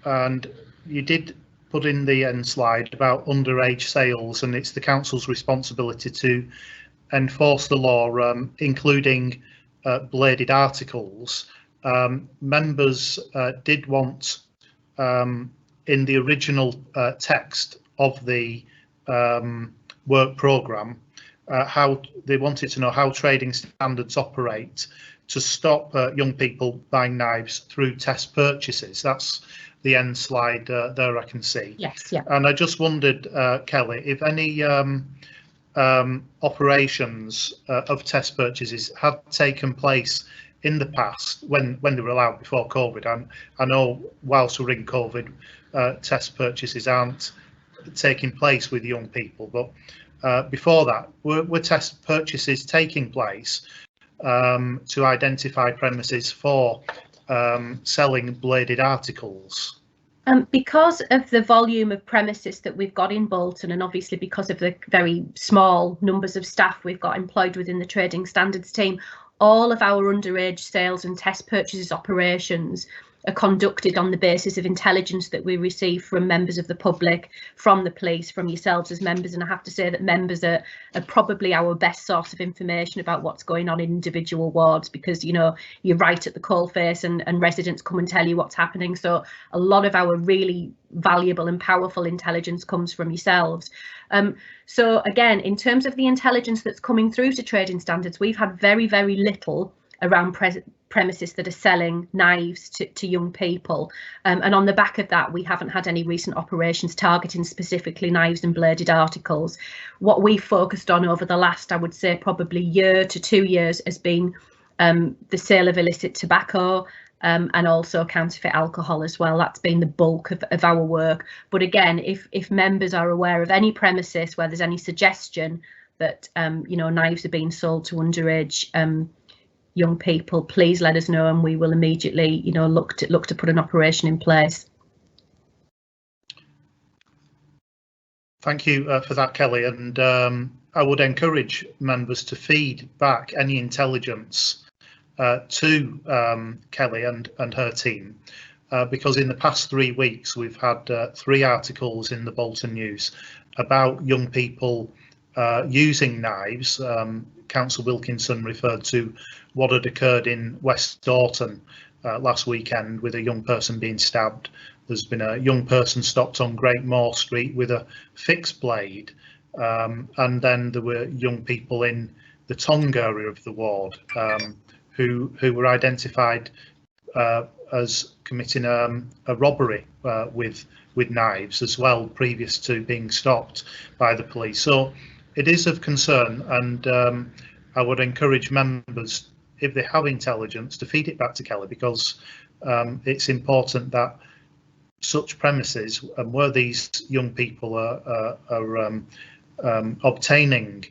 and you did put in the end slide about underage sales, and it's the council's responsibility to enforce the law, including bladed articles. Members did want, in the original text of the work programme, how they wanted to know how trading standards operate to stop young people buying knives through test purchases. That's the end slide there, I can see. Yes, yeah. And I just wondered, Kelly, if any operations of test purchases had taken place in the past when they were allowed before COVID. And I know whilst we're in COVID, test purchases aren't taking place with young people, but before that, were test purchases taking place to identify premises for selling bladed articles? Because of the volume of premises that we've got in Bolton, and obviously because of the very small numbers of staff we've got employed within the trading standards team, all of our underage sales and test purchases operations are conducted on the basis of intelligence that we receive from members of the public, from the police, from yourselves as members. And I have to say that members are probably our best source of information about what's going on in individual wards, because, you know, you're right at the coalface, and residents come and tell you what's happening. So a lot of our really valuable and powerful intelligence comes from yourselves. So again, in terms of the intelligence that's coming through to trading standards, we've had very, very little around premises that are selling knives to young people, and on the back of that, we haven't had any recent operations targeting specifically knives and bladed articles. What we focused on over the last, I would say, probably year to 2 years has been the sale of illicit tobacco, and also counterfeit alcohol as well. That's been the bulk of our work. But again, if members are aware of any premises where there's any suggestion that you know, knives are being sold to underage young people, please let us know, and we will immediately, you know, look to put an operation in place. Thank you for that, Kelly, and I would encourage members to feed back any intelligence to Kelly and her team, because in the past 3 weeks we've had 3 articles in the Bolton News about young people using knives. Councillor Wilkinson referred to what had occurred in West Dorton last weekend with a young person being stabbed. There's been a young person stopped on Great Moor Street with a fixed blade, and then there were young people in the Tongue area of the ward who were identified as committing a robbery with knives as well, previous to being stopped by the police. So it is of concern, and I would encourage members, if they have intelligence, to feed it back to Kelly, because it's important that such premises, and where these young people are obtaining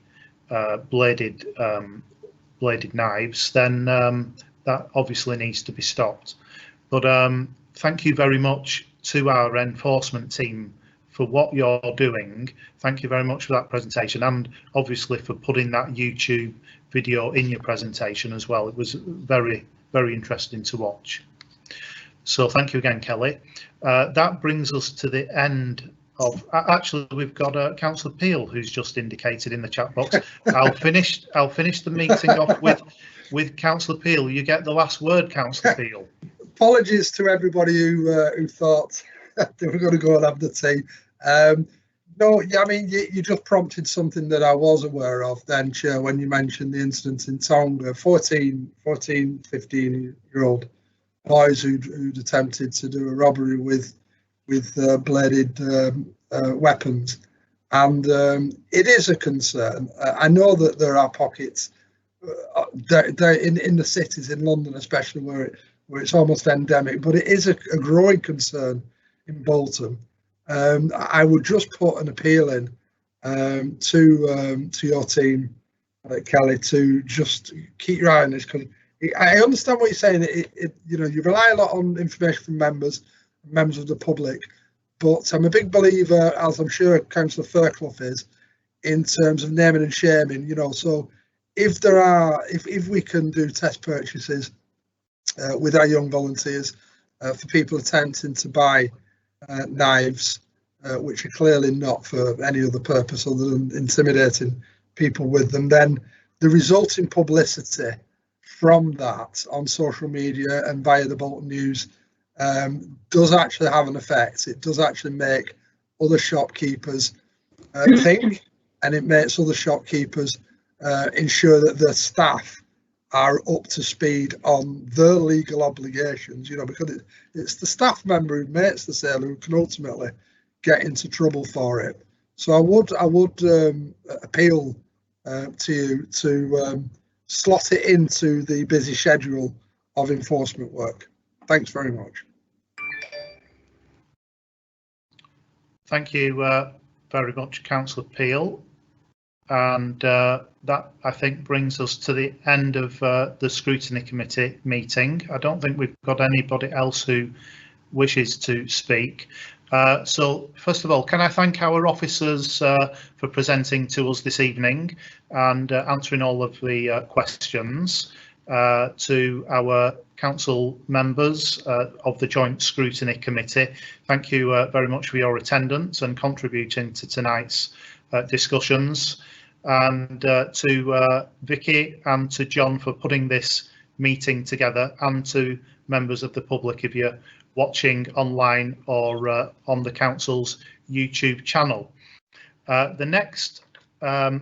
bladed knives, then that obviously needs to be stopped. But thank you very much to our enforcement team for what you're doing. Thank you very much for that presentation, and obviously for putting that YouTube video in your presentation as well. It was very, very interesting to watch. So thank you again, Kelly. That brings us to the end of, actually we've got Councillor Peel, who's just indicated in the chat box. I'll finish the meeting off with Councillor Peel. You get the last word, Councillor Peel. Apologies to everybody who thought they were going to go and have the tea. No, yeah, I mean, you just prompted something that I was aware of then, Chair, when you mentioned the incident in Tonga, 14, 15-year-old boys who'd attempted to do a robbery with bladed weapons. And it is a concern. I know that there are pockets in the cities, in London especially, where it's almost endemic, but it is a growing concern in Bolton. I would just put an appeal in to your team, Kelly, to just keep your eye on this, because I understand what you're saying. You know, you rely a lot on information from members of the public, but I'm a big believer, as I'm sure Councillor Fairclough is, in terms of naming and shaming. You know, so if we can do test purchases with our young volunteers for people attempting to buy knives, which are clearly not for any other purpose other than intimidating people with them, then the resulting publicity from that on social media and via the Bolton News does actually have an effect. It does actually make other shopkeepers think, and it makes other shopkeepers ensure that their staff are up to speed on their legal obligations, you know, because it's the staff member who makes the sale who can ultimately get into trouble for it. So I would appeal to you to slot it into the busy schedule of enforcement work. Thanks very much. Thank you very much, Councillor Peel. And that, I think, brings us to the end of the Scrutiny Committee meeting. I don't think we've got anybody else who wishes to speak. So, first of all, can I thank our officers for presenting to us this evening and answering all of the questions. To our council members of the Joint Scrutiny Committee, thank you very much for your attendance and contributing to tonight's discussions, and to Vicky and to John for putting this meeting together, and to members of the public if you're watching online or on the council's YouTube channel. The next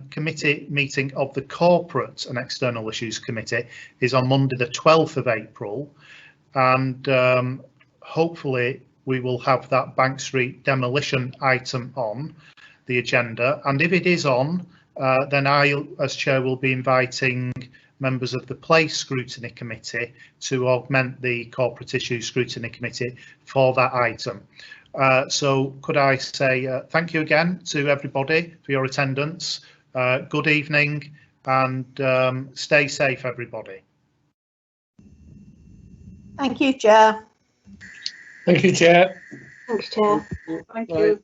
committee meeting of the Corporate and External Issues Committee is on Monday the 12th of April, and hopefully we will have that Bank Street demolition item on the agenda, and if it is on, then I, as chair, will be inviting members of the Place Scrutiny Committee to augment the Corporate Issues Scrutiny Committee for that item. So could I say thank you again to everybody for your attendance. Good evening, and stay safe, everybody. Thank you, Chair. Thank you, Chair. Thanks, Chair. Thank you.